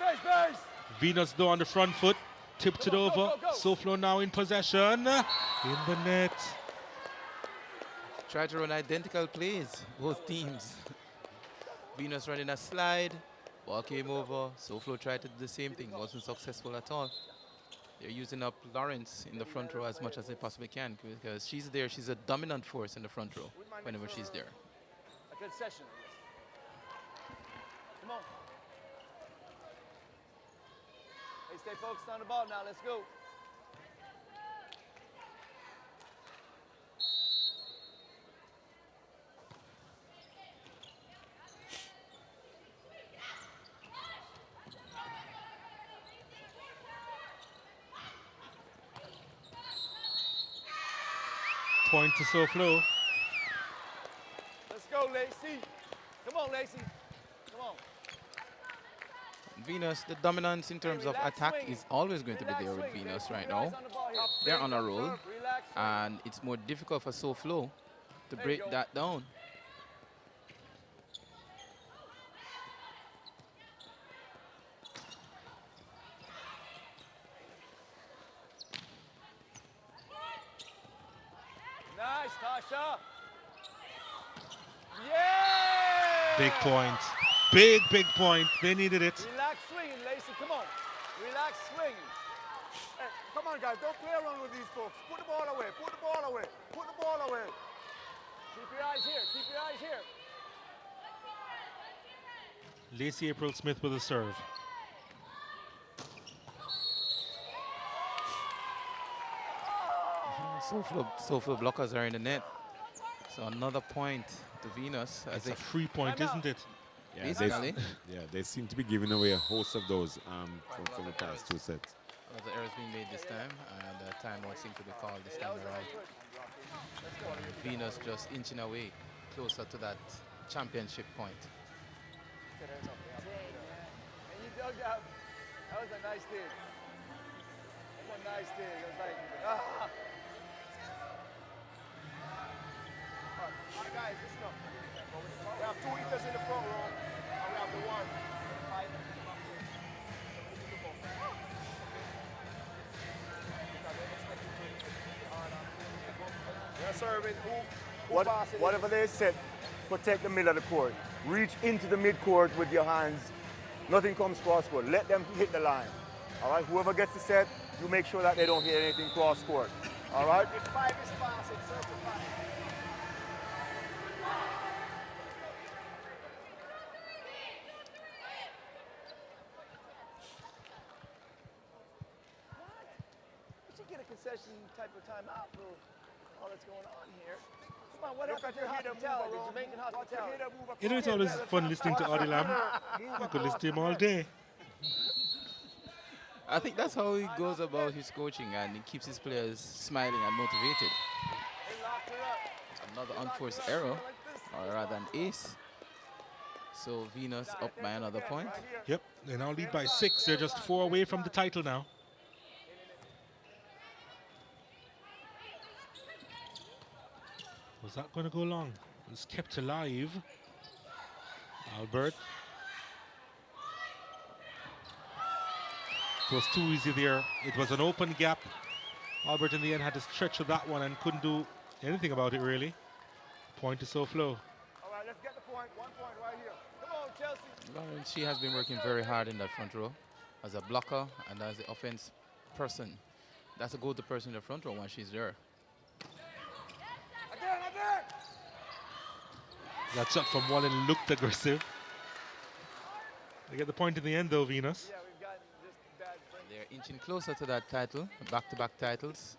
Venus though on the front foot, tipped it over. Go. Soflo now in possession, in the net. Try to run identical plays, both teams. Venus running a slide, ball came over. Soflo tried to do the same thing, wasn't successful at all. They're using up Lawrence in the front row as much as they possibly can because she's there. She's a dominant force in the front row whenever she's there. A concession. Come on. Hey, stay focused on the ball now. Let's go. Point to Soflo. Let's go, Lacey. Come on, Lacey. Come on. Venus, the dominance in terms of attack is always going to be there with Venus right now. They're on a roll, and it's more difficult for Soflo to break that down. Nice, Tasha. Yeah! Big point. Big point. They needed it. Relax swinging, Lacey. Come on. Relax swinging. Hey, come on, guys. Don't play around with these folks. Put the ball away. Put the ball away. Put the ball away. Keep your eyes here. Keep your eyes here. Lacey April Smith with a serve. Soflo blockers are in the net. So another point to Venus. It's a free point, isn't it? Yeah, basically. They seem to be giving away a host of those from the past two sets. The errors being made this time, and the timeout seemed to be called this time around. Venus just inching away closer to that championship point. And you dug out. That was a nice dig. That's a nice dig. It was like, ah. All right, guys, listen up. We have 2 eaters in the front row, and we have the one. They're serving. Whatever they said, protect the middle of the court. Reach into the mid-court with your hands. Nothing comes cross-court. Let them hit the line. All right? Whoever gets the set, you make sure that they don't hit anything cross-court. All right? If 5 is passing, serve to 5. We should get a concession type of timeout for all that's going on here. Come on, what happened to hospitality, Jamaican hospitality? You know, it's always fun listening to Adi Lam. I could listen to him all day. I think that's how he goes about his coaching, and he keeps his players smiling and motivated. Another unforced error, or rather an ace. So Venus up by another point. Yep, they now lead by 6. They're just 4 away from the title now. Was that going to go long? It was kept alive. Albert. It was too easy there. It was an open gap. Albert in the end had to stretch to that one and couldn't do anything about it really. Point to Soflo. All right, let's get the point. 1 point right here. Come on, Chelsea. Lauren, she has been working very hard in that front row as a blocker and as the offense person. That's a go-to person in the front row when she's there. Again. That shot from Wallen looked aggressive. They get the point in the end though, Venus. They're inching closer to that title, back-to-back titles.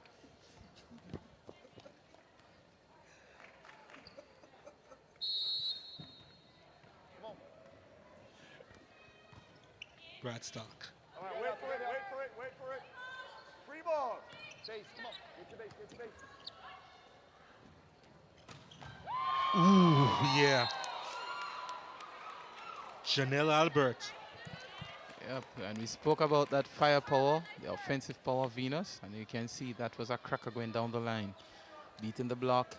Bradstock. All right, wait for it. Free ball. Base, come on. Get your base. Ooh, yeah. Janelle Albert. Yep, and we spoke about that firepower, the offensive power of Venus, and you can see that was a cracker going down the line. Beating the block.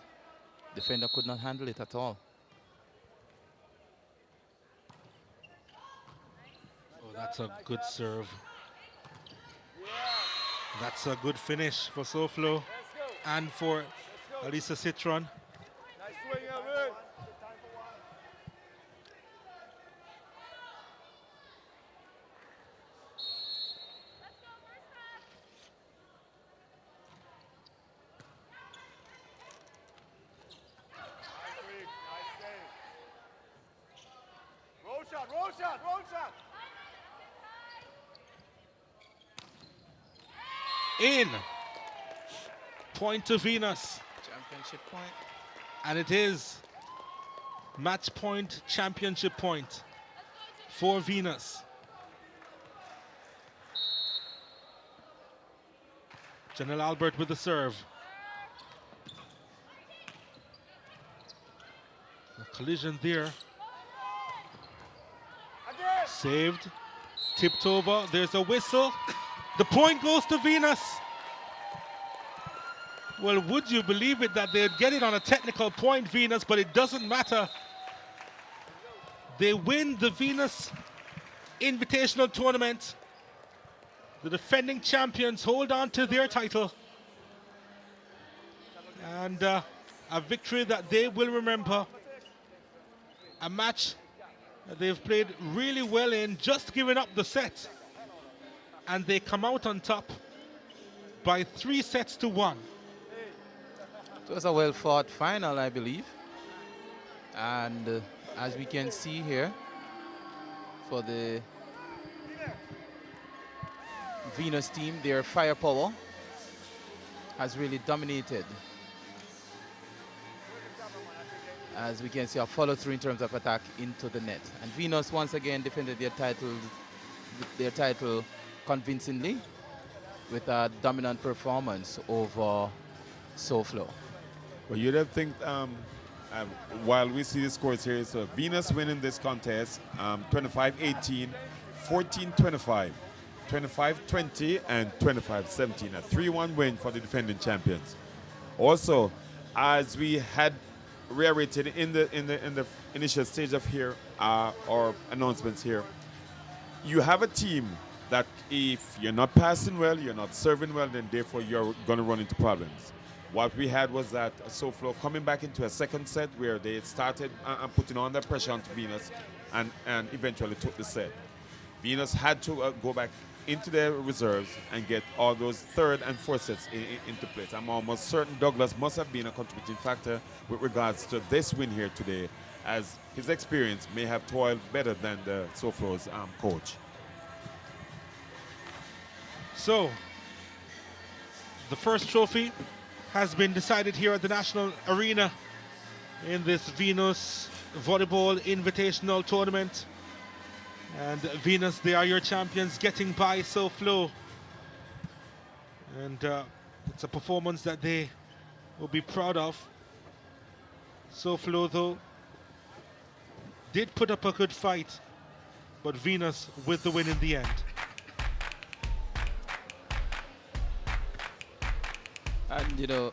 Defender could not handle it at all. Oh, that's a good serve. That's a good finish for Soflo and for Alisa Citron. Nice swing, Albert. Roll shot. In. Point to Venus. Championship point. And it is match point, championship point for Venus. Janelle Albert with the serve. A collision there. Saved. Tipped over. There's a whistle. The point goes to Venus. Well, would you believe it that they'd get it on a technical point, Venus, but it doesn't matter. They win the Venus Invitational Tournament. The defending champions hold on to their title. And a victory that they will remember. A match that they've played really well in, just giving up the set. And they come out on top by 3 sets to 1. It was a well-fought final, I believe. And as we can see here, for the Venus team, their firepower has really dominated. As we can see, a follow-through in terms of attack into the net. And Venus once again defended their title convincingly with a dominant performance over Soflo. Well, you don't think, while we see the scores here, so Venus winning this contest, 25-18, 14-25, 25-20, and 25-17, a 3-1 win for the defending champions. Also, as we had reiterated in the initial stage of here, our announcements here, you have a team that if you're not passing well, you're not serving well, then therefore you're going to run into problems. What we had was that Soflo coming back into a second set where they started putting on the pressure onto Venus and eventually took the set. Venus had to go back into their reserves and get all those third and fourth sets into place. I'm almost certain Douglas must have been a contributing factor with regards to this win here today, as his experience may have toiled better than the Soflo's coach. So, the first trophy has been decided here at the National Arena in this Venus Volleyball Invitational Tournament. And Venus, they are your champions, getting by Soflo And it's a performance that they will be proud of. Soflo, though, did put up a good fight, but Venus with the win in the end. And, you know,